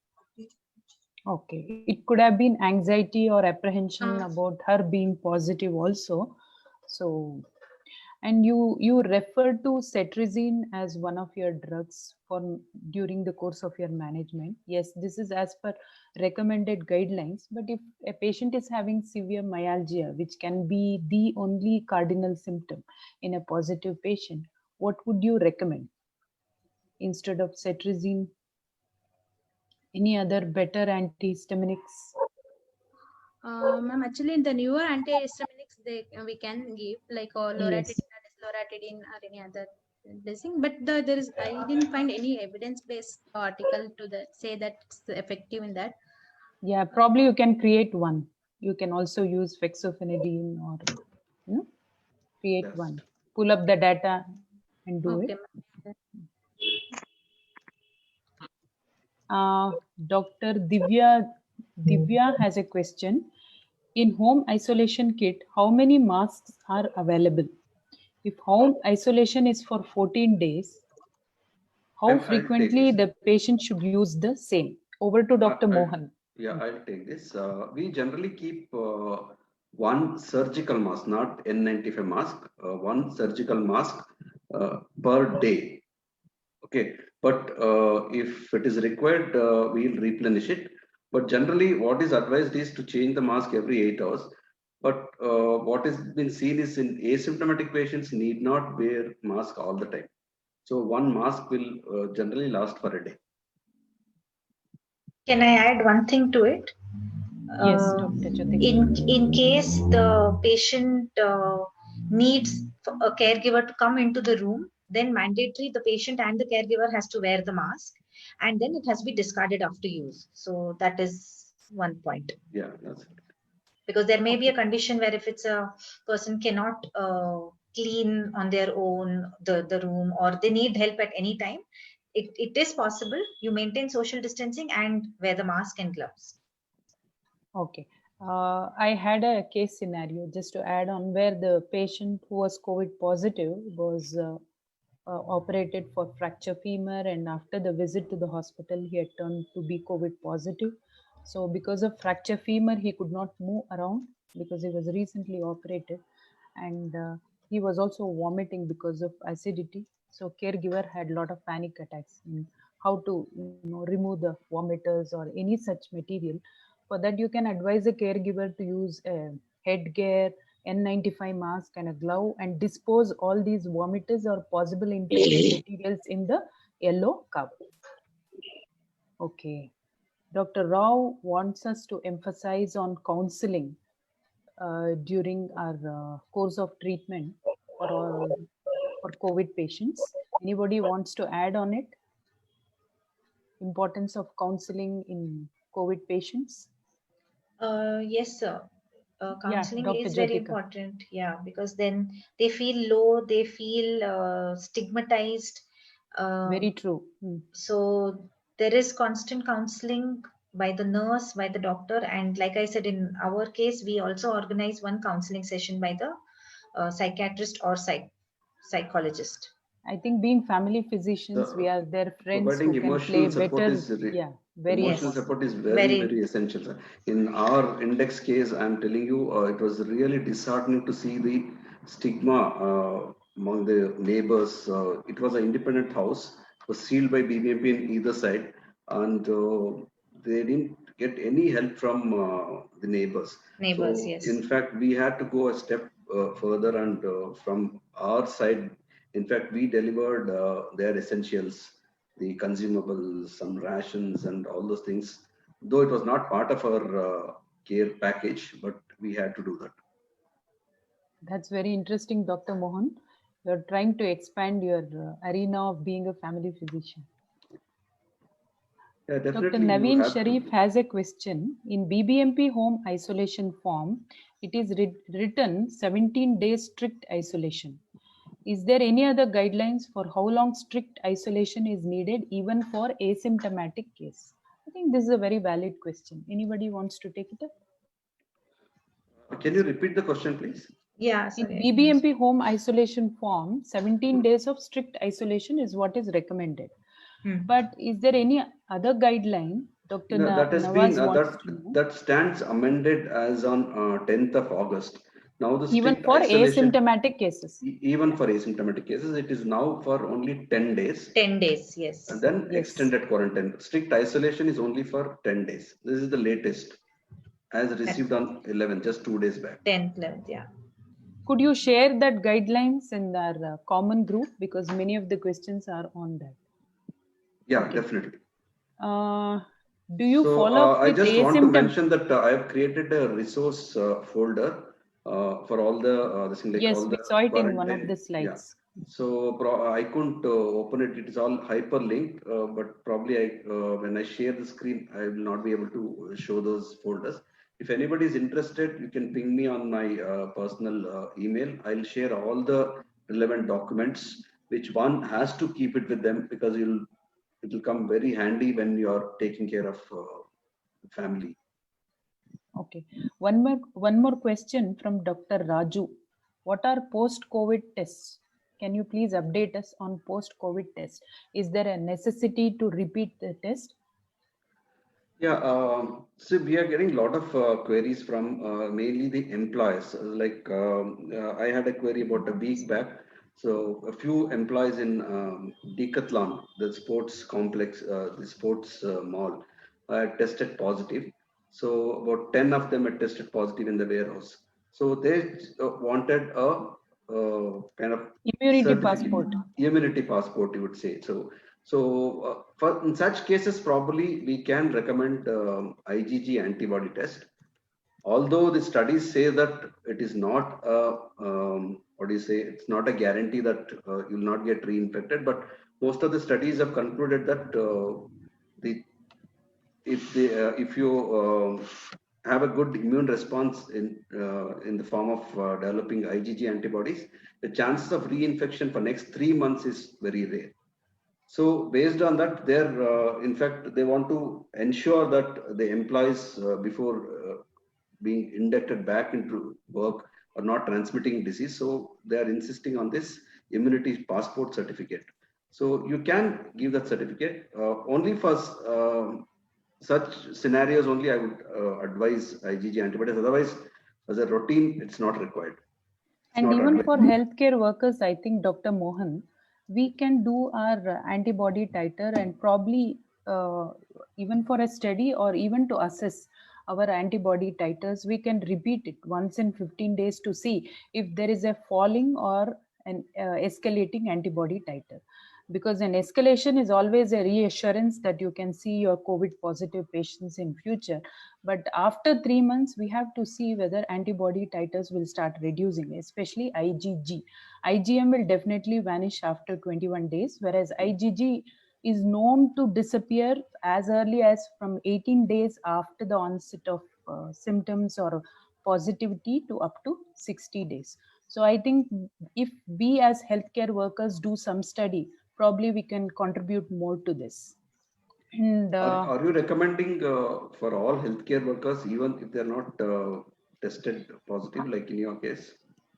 Okay, it could have been anxiety or apprehension about her being positive also. So, and you referred to cetirizine as one of your drugs for during the course of your management. Yes, this is as per recommended guidelines. But if a patient is having severe myalgia, which can be the only cardinal symptom in a positive patient, what would you recommend instead of cetirizine? Any other better antihistaminics? Ma'am, actually in the newer antihistaminics, we can give like loratadine, loratadine, or any other thing. But I didn't find any evidence-based article to say that it's effective in that. Yeah, probably you can create one. You can also use fexofenadine or create one. Pull up the data and do it. Dr. Divya has a question. In home isolation kit, how many masks are available? If home isolation is for 14 days, how frequently the patient should use the same? Over to Dr. Mohan. Yeah, I'll take this. We generally keep one surgical mask, not N95 mask, one surgical mask per day. Okay, but if it is required, we'll replenish it. But generally, what is advised is to change the mask every 8 hours. But what is been seen is in asymptomatic patients need not wear mask all the time. So one mask will generally last for a day. Can I add one thing to it? Yes, Dr. Jyotika. In case the patient needs a caregiver to come into the room, then mandatory the patient and the caregiver has to wear the mask, and then it has to be discarded after use. So that is one point. Yeah, that's it. Because there may be a condition where if it's a person cannot clean on their own the room, or they need help at any time, it is possible you maintain social distancing and wear the mask and gloves. Okay. I had a case scenario just to add on where the patient who was COVID positive was operated for fracture femur, and after the visit to the hospital, he had turned to be COVID positive. So because of fracture femur, he could not move around because he was recently operated, and he was also vomiting because of acidity. So caregiver had a lot of panic attacks in how to remove the vomiters or any such material. For that, you can advise a caregiver to use a headgear, N95 mask and a glove, and dispose all these vomiters or possible infected materials in the yellow cover. Okay. Dr. Rao wants us to emphasize on counseling during our course of treatment for COVID patients. Anybody wants to add on it? Importance of counseling in COVID patients? Yes, sir. Counseling Dr. is very Jyotika. important. Yeah, because then they feel low, they feel stigmatized. Very true. So there is constant counseling by the nurse, by the doctor, and like I said, in our case, we also organize one counseling session by the psychiatrist or psychologist. I think being family physicians, we are their friends Providing who can emotional play support better. is Very emotional Yes. support is very essential, sir. In our index case, I'm telling you, it was really disheartening to see the stigma among the neighbors. It was an independent house, was sealed by BBMP in either side, and they didn't get any help from the neighbors. Neighbors, So, yes. in fact, we had to go a step further, and from our side, in fact, we delivered their essentials, the consumables, some rations, and all those things. Though it was not part of our care package, but we had to do that. That's very interesting, Dr. Mohan. You're trying to expand your arena of being a family physician. Yeah, Dr. definitely. Naveen Sharif has a question. In BBMP home isolation form, it is written 17 days strict isolation. Is there any other guidelines for how long strict isolation is needed even for asymptomatic case? I think this is a very valid question. Anybody wants to take it up? Can you repeat the question, please? Yeah, In sorry. BBMP home isolation form, 17 days of strict isolation is what is recommended. But is there any other guideline? Dr. No, that has Nawaz been wants to know. that stands amended as on 10th of August. Now the Even strict for isolation, asymptomatic cases. Even for asymptomatic cases, it is now for only 10 days. 10 days, yes. And then extended quarantine. Strict isolation is only for 10 days. This is the latest, as received on 11th, just 2 days back. 10th, 11th, yeah. Could you share that guidelines in our common group, because many of the questions are on that? Yeah, definitely. Do you follow up I with just want to mention that I have created a resource folder for all the this thing, like yes, all we the saw it in one quarantine. of the slides. Yeah. So I couldn't open it. It is all hyperlinked, but probably when I share the screen, I will not be able to show those folders. If anybody is interested, you can ping me on my personal email. I'll share all the relevant documents, which one has to keep it with them, because it will come very handy when you are taking care of family. Okay. One more question from Dr. Raju. What are post-COVID tests? Can you please update us on post-COVID tests? Is there a necessity to repeat the test? Yeah, so we are getting a lot of queries from mainly the employers. Like I had a query about a week back. So a few employees in Decathlon, the sports complex, the sports mall, tested positive. So about 10 of them had tested positive in the warehouse. So they wanted a kind of Immunity certificate, passport. immunity passport, you would say. So for in such cases, probably we can recommend IgG antibody test. Although the studies say that it is not a what do you say? It's not a guarantee that you'll not get reinfected, but most of the studies have concluded that the if you have a good immune response in the form of developing IgG antibodies, the chances of reinfection for next 3 months is very rare. So based on that, in fact, they want to ensure that the employees before being inducted back into work are not transmitting disease. So they are insisting on this immunity passport certificate. So you can give that certificate only for such scenarios only. I would advise IgG antibodies. Otherwise, as a routine, it's not required. And even for healthcare workers, I think, Dr. Mohan, we can do our antibody titer and probably even for a study or even to assess our antibody titers, we can repeat it once in 15 days to see if there is a falling or an escalating antibody titer. Because an escalation is always a reassurance that you can see your COVID positive patients in future. But after 3 months, we have to see whether antibody titers will start reducing, especially IgG. IgM will definitely vanish after 21 days, whereas IgG is known to disappear as early as from 18 days after the onset of symptoms or positivity to up to 60 days. So I think if we as healthcare workers do some study, probably we can contribute more to this. And are you recommending for all healthcare workers, even if they're not tested positive, like in your case?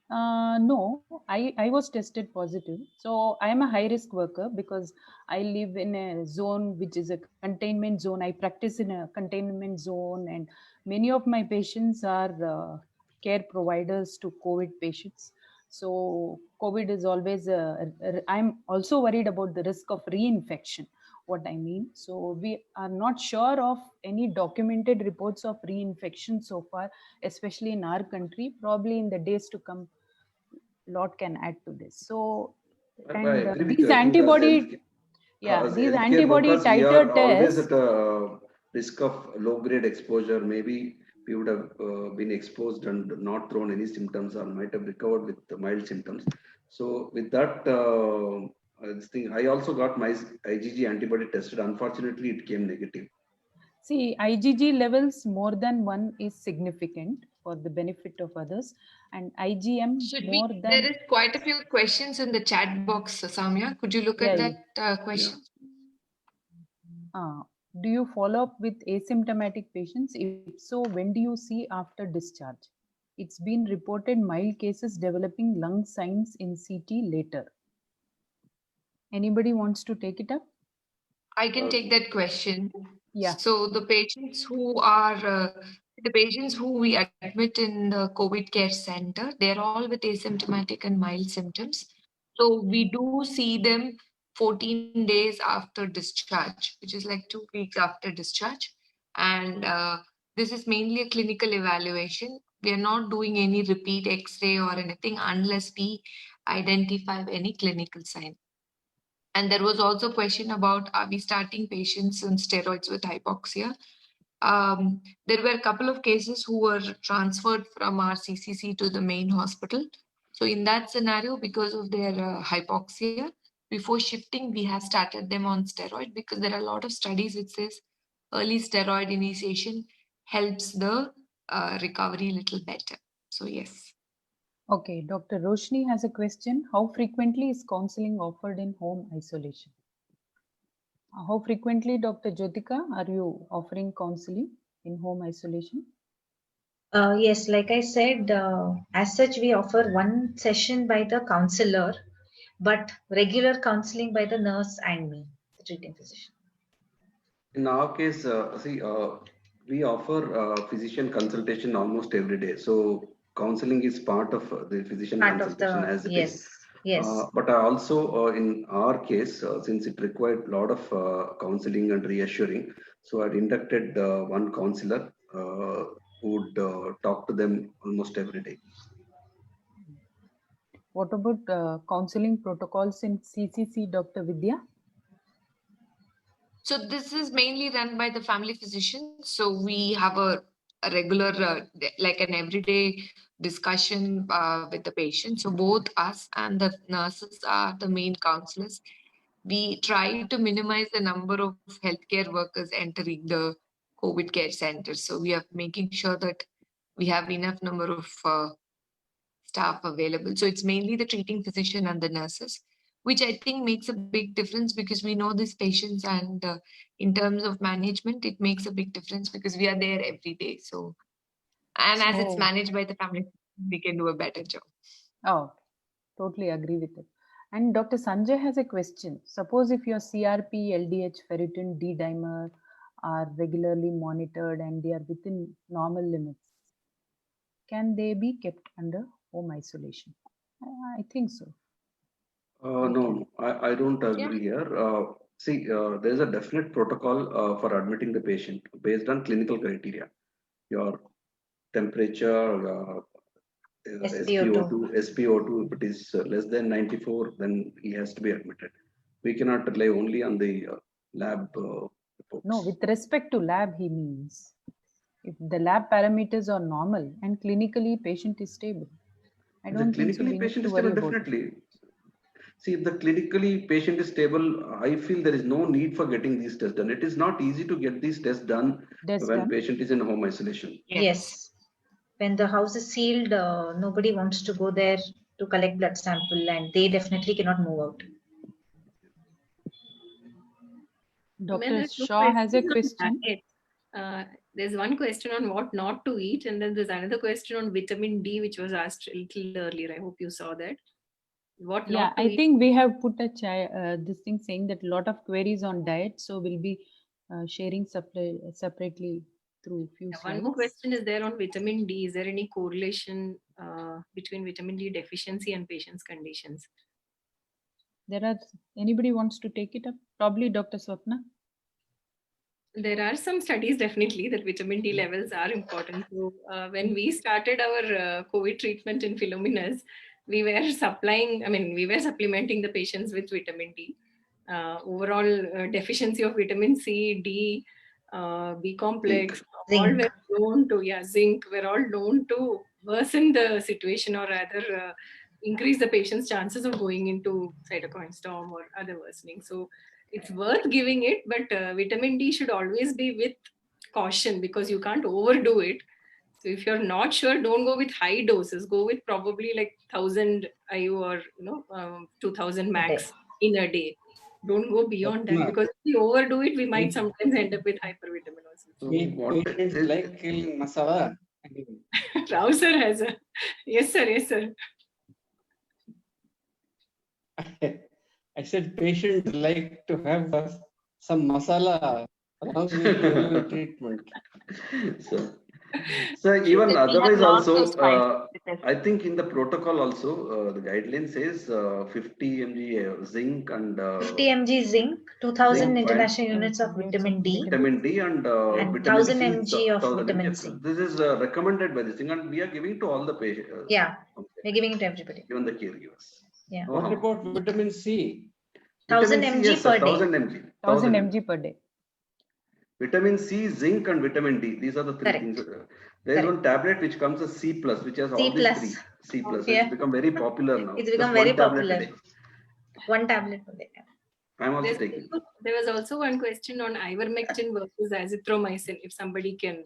No, I was tested positive. So I am a high risk worker because I live in a zone which is a containment zone. I practice in a containment zone, and many of my patients are care providers to COVID patients. So COVID is always I'm also worried about the risk of reinfection. What I mean. So we are not sure of any documented reports of reinfection so far, especially in our country. Probably in the days to come, lot can add to this. So, and these antibody, these antibody workers, titer we are always tests. at a risk of low grade exposure. Maybe we would have been exposed and not thrown any symptoms, or might have recovered with the mild symptoms. So with that this thing, I also got my IgG antibody tested. Unfortunately, it came negative. See, IgG levels more than 1 is significant for the benefit of others, and IgM more than. There is quite a few questions in the chat box, Samya. Could you look at that question? Do you follow up with asymptomatic patients? If so, when do you see after discharge? It's been reported mild cases developing lung signs in CT later. Anybody wants to take it up? I can take that question. Yeah. So the patients who we admit in the COVID care center, they're all with asymptomatic and mild symptoms. So we do see them 14 days after discharge, which is like 2 weeks after discharge. And this is mainly a clinical evaluation. We are not doing any repeat X-ray or anything unless we identify any clinical sign. And there was also a question about, are we starting patients on steroids with hypoxia? There were a couple of cases who were transferred from our CCC to the main hospital. So in that scenario, because of their hypoxia, before shifting, we have started them on steroid, because there are a lot of studies which says early steroid initiation helps the recovery a little better. So yes. Okay, Dr. Roshni has a question. How frequently is counseling offered in home isolation? How frequently, Dr. Jyotika, are you offering counseling in home isolation? Yes, like I said, as such, we offer one session by the counselor, but regular counseling by the nurse and me, the treating physician. In our case, we offer physician consultation almost every day. So counseling is part of the physician consultation as it is. Yes. But also in our case, since it required a lot of counseling and reassuring, so I inducted one counselor who would talk to them almost every day. What about counseling protocols in CCC, Dr. Vidya? So this is mainly run by the family physician. So we have a regular, like an everyday discussion with the patient. So both us and the nurses are the main counselors. We try to minimize the number of healthcare workers entering the COVID care center. So we are making sure that we have enough number of staff available. So it's mainly the treating physician and the nurses, which I think makes a big difference because we know these patients, and in terms of management, it makes a big difference because we are there every day. So, and as it's So- managed by the family, we can do a better job. Oh, totally agree with it. And Dr. Sanjay has a question. Suppose if your CRP, LDH, ferritin, D dimer are regularly monitored and they are within normal limits, can they be kept under home isolation? I think so. No, I don't agree here. See, there is a definite protocol for admitting the patient based on clinical criteria. Your temperature, SpO2. SpO2, if it is less than 94, then he has to be admitted. We cannot rely only on the lab reports. No, with respect to lab, he means if the lab parameters are normal and clinically patient is stable. I don't think so. Clinically We need patient to is worry stable, about it. definitely. See, if the clinically patient is stable, I feel there is no need for getting these tests done. It is not easy to get these tests done That's when done. patient is in home isolation. Yes. When the house is sealed, nobody wants to go there to collect blood sample, and they definitely cannot move out. Dr. There's no Shaw has a question on question. diet. There's one question on what not to eat, and then there's another question on vitamin D, which was asked a little earlier. I hope you saw that. What Yeah, not to I eat. think we have put this thing saying that a lot of queries on diet, so we'll be sharing separately through few Yeah, slides. one more question is there on vitamin D. Is there any correlation between vitamin D deficiency and patient's conditions? Anybody wants to take it up? Probably Dr. Swapna. There are some studies definitely that vitamin D levels are important. So when we started our COVID treatment in Philomenas, we were supplementing the patients with vitamin D. Overall deficiency of vitamin C, D, B complex, all Zinc. were known to, zinc, were all known to worsen the situation or rather increase the patient's chances of going into cytokine storm or other worsening. So it's worth giving it, but vitamin D should always be with caution because you can't overdo it. So if you're not sure, don't go with high doses. Go with probably like 1000 IU or 2000 max in a day. Don't go beyond that because if we overdo it, we might sometimes end up with hypervitaminosis. So what Patients like killing masala. Rao sir has a yes sir. I said patients like to have some masala along with treatment. So even We have otherwise lots of also, spices. I think in the protocol also, the guideline says 50 mg zinc and 50 mg zinc, 2000 zinc, international units of vitamin D, vitamin D and vitamin 1000 C, mg of 1000 vitamin mg. C. This is recommended by this thing, and we are giving to all the patients. Yeah, we're giving it to everybody. Even the caregivers. Yeah. What about vitamin C? 1000 Vitamin mg C, per yes, day. 1000 mg. 1000 mg per day. Vitamin C, zinc, and vitamin D. These are the three Correct. things. There is one tablet which comes as C plus, which has all these three. C plus. Yeah. It's become very popular now. It's become Just very one tablet popular. a day. One tablet per day. I'm also taking. There was also one question on ivermectin versus azithromycin. If somebody can,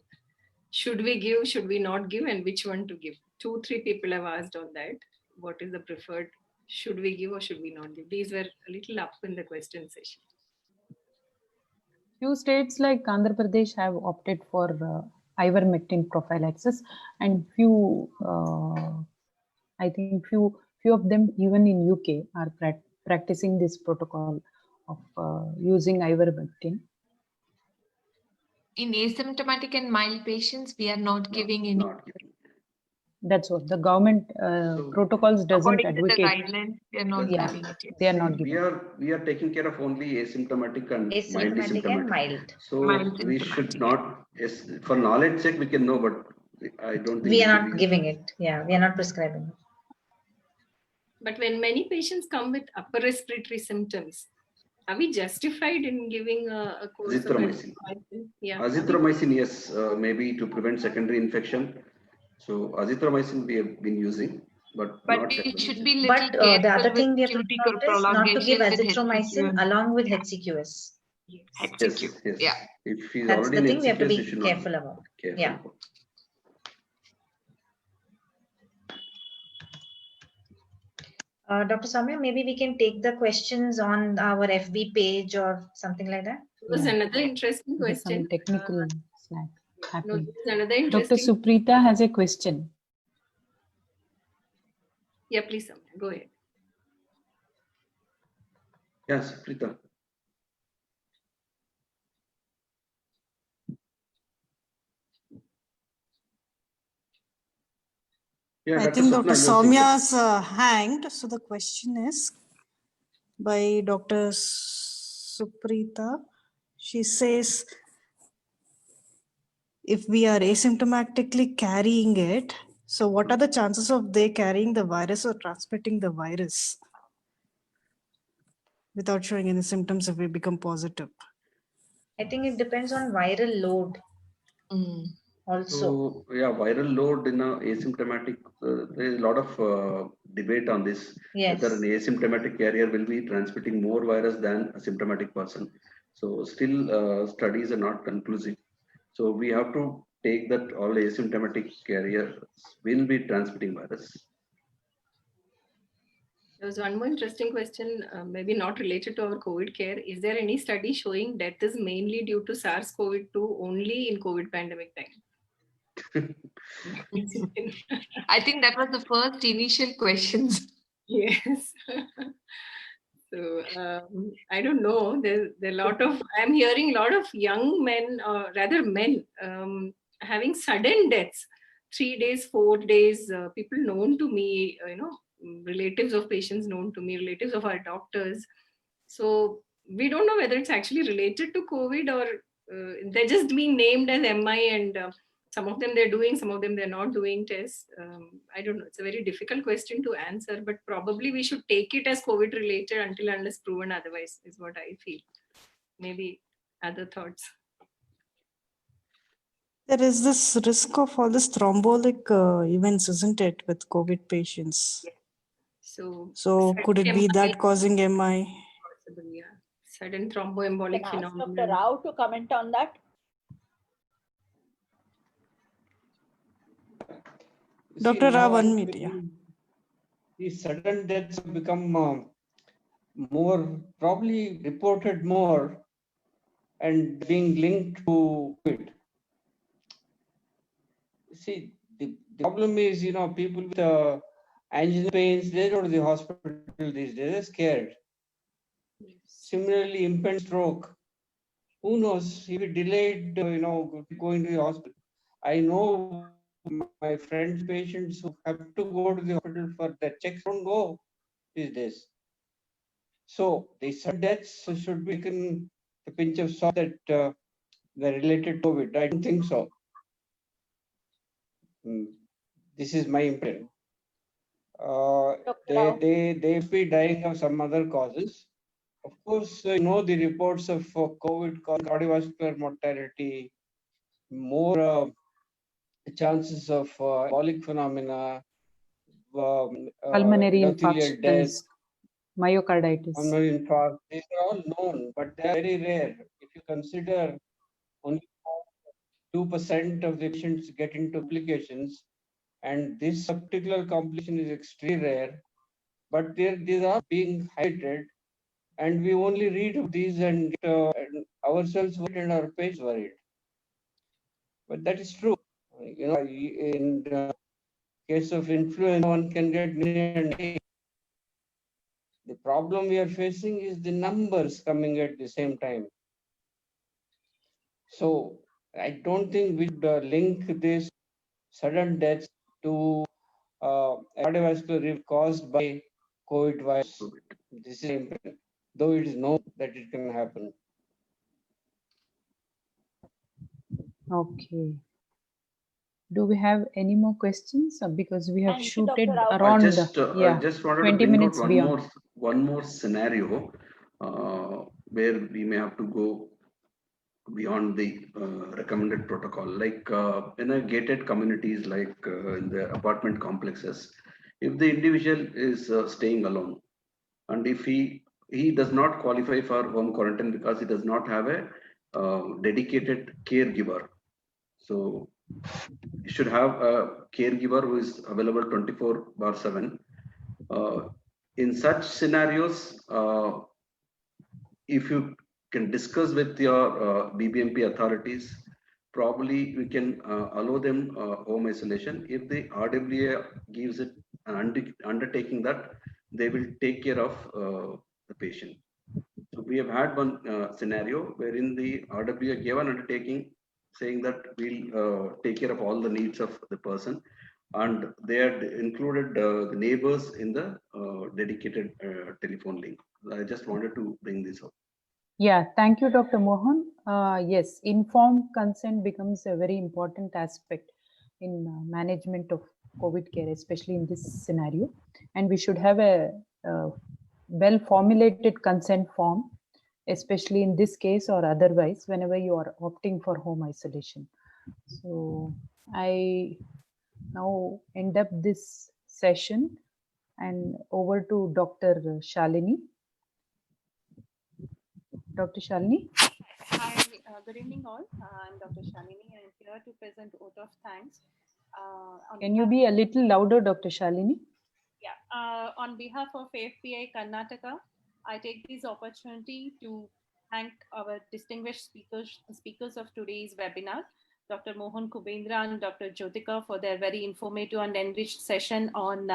should we give, should we not give, and which one to give? 2-3 people have asked on that. What is the preferred? Should we give or should we not give? These were a little up in the question session. Few states like Andhra Pradesh have opted for ivermectin prophylaxis, and few, I think few of them even in UK are practicing this protocol of using ivermectin. In asymptomatic and mild patients, we are not giving any. That's what the government protocols doesn't According to the advocate. guidelines, we are not giving it yet. They are not giving. We are taking care of only asymptomatic and mild Asymptomatic and asymptomatic. mild. So we should not. Yes, for knowledge sake, we can know, but I don't think We it are should not be giving it. Yeah, we are not prescribing it. But when many patients come with upper respiratory symptoms, are we justified in giving a course of azithromycin. azithromycin? Yeah. Azithromycin, yes, maybe to prevent secondary infection. So azithromycin we have been using, but But not we should hepamycin. be But little the careful other with thing we have to QT note is not to give prolongation with azithromycin HCQ. along with HCQS. Yes. Yes, HCQ. yes. Yeah. If he's That's already the in thing we have to HCQS, you be should not careful about. careful Yeah. about. Dr. Soumya, maybe we can take the questions on our FB page or something like that. It was Yeah. another interesting There's some question. technical slack No, happening. this is another Dr. interesting. Suprita has a question. Yeah, please, Soumya, go ahead. Yes, Prita. Yeah, I Dr. think Swapna, Dr. you are saying yes. Soumya's hanged. So the question is by Dr. Suprita. She says, if we are asymptomatically carrying it, so what are the chances of they carrying the virus or transmitting the virus without showing any symptoms if we become positive? I think it depends on viral load Mm. also. So yeah, viral load in a asymptomatic, there is a lot of debate on this, Yes. whether an asymptomatic carrier will be transmitting more virus than a symptomatic person. So still studies are not conclusive. So we have to take that all asymptomatic carriers will be transmitting virus. There was one more interesting question, maybe not related to our COVID care. Is there any study showing death is mainly due to SARS-CoV-2 only in COVID pandemic time? I think that was the first initial questions. Yes. So I don't know. There a lot of, I'm hearing a lot of young men, or rather men, having sudden deaths, 3 days, 4 days. People known to me, relatives of patients known to me, relatives of our doctors. So we don't know whether it's actually related to COVID or they're just being named as MI, and some of them they're doing, some of them they're not doing tests. I don't know. It's a very difficult question to answer, but probably we should take it as COVID related until unless proven otherwise, is what I feel. Maybe other thoughts. There is this risk of all this thrombotic events, isn't it, with COVID patients? So Could it be that causing MI? Possible, yeah. Sudden thromboembolic Can ask Dr. phenomenon. Rao to comment on that. Dr. Rao, unmute, yeah. These sudden deaths have become more, probably reported more and being linked to COVID. See, the problem is, people with angina pains, they go to the hospital these days, they're scared. Similarly, impending stroke. Who knows? If it delayed, going to the hospital. I know my friends, patients who have to go to the hospital for their checks don't go these days. So the sudden deaths should be taken a pinch of salt that they're related to COVID. I don't think so. This is my impression. They be dying of some other causes. Of course, the reports of COVID cardiovascular mortality, more chances of embolic phenomena, Pulmonary endothelial infarction, death, myocarditis. pulmonary infarct. These are all known, but they are very rare. If you consider only 2% of the patients get into complications, and this particular complication is extremely rare, but these are being highlighted, and we only read of these and ourselves worried and our patients worried. But that is true. In the case of influenza, one can get pneumonia. The problem we are facing is the numbers coming at the same time. So I don't think we should link this sudden deaths to cardiovascular risk caused by COVID virus. This is important, though it is known that it can happen. Okay. Do we have any more questions? Because we have Thank you, shooted Dr. Rao. around, I just wanted 20 to bring minutes out beyond. one more scenario where we may have to go beyond the recommended protocol, like in a gated communities, like in the apartment complexes. If the individual is staying alone, and if he does not qualify for home quarantine because he does not have a dedicated caregiver, so you should have a caregiver who is available 24/7. In such scenarios, if you can discuss with your BBMP authorities, probably we can allow them home isolation. If the RWA gives it an undertaking that they will take care of the patient. So we have had one scenario wherein the RWA gave an undertaking saying that we'll take care of all the needs of the person, and they had included the neighbors in the dedicated telephone link. I just wanted to bring this up. Yeah, thank you, Dr. Mohan. Yes, informed consent becomes a very important aspect in management of COVID care, especially in this scenario. And we should have a well-formulated consent form, especially in this case or otherwise, whenever you are opting for home isolation. So I now end up this session and over to Dr. Shalini. Dr. Shalini. Hi, good evening all. I'm Dr. Shalini and I'm here to present vote of thanks. Can you be a little louder, Dr. Shalini? Yeah, on behalf of AFPI Karnataka, I take this opportunity to thank our distinguished speakers of today's webinar, Dr. Mohan Kubendra and Dr. Jyotika, for their very informative and enriched session on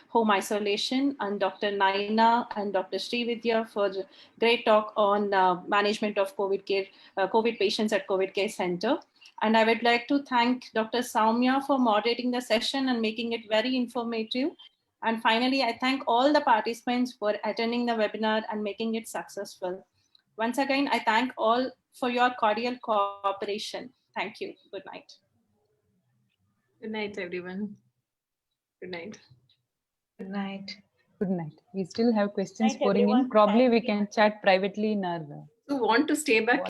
home isolation, and Dr. Naina and Dr. Srividya for the great talk on management of COVID patients at COVID Care Center. And I would like to thank Dr. Soumya for moderating the session and making it very informative. And finally, I thank all the participants for attending the webinar and making it successful. Once again, I thank all for your cordial cooperation. Thank you. Good night. Good night, everyone. Good night. Good night. Good night. We still have questions Night, pouring in. everyone. Probably Thank we you. can chat privately in our. So want to stay back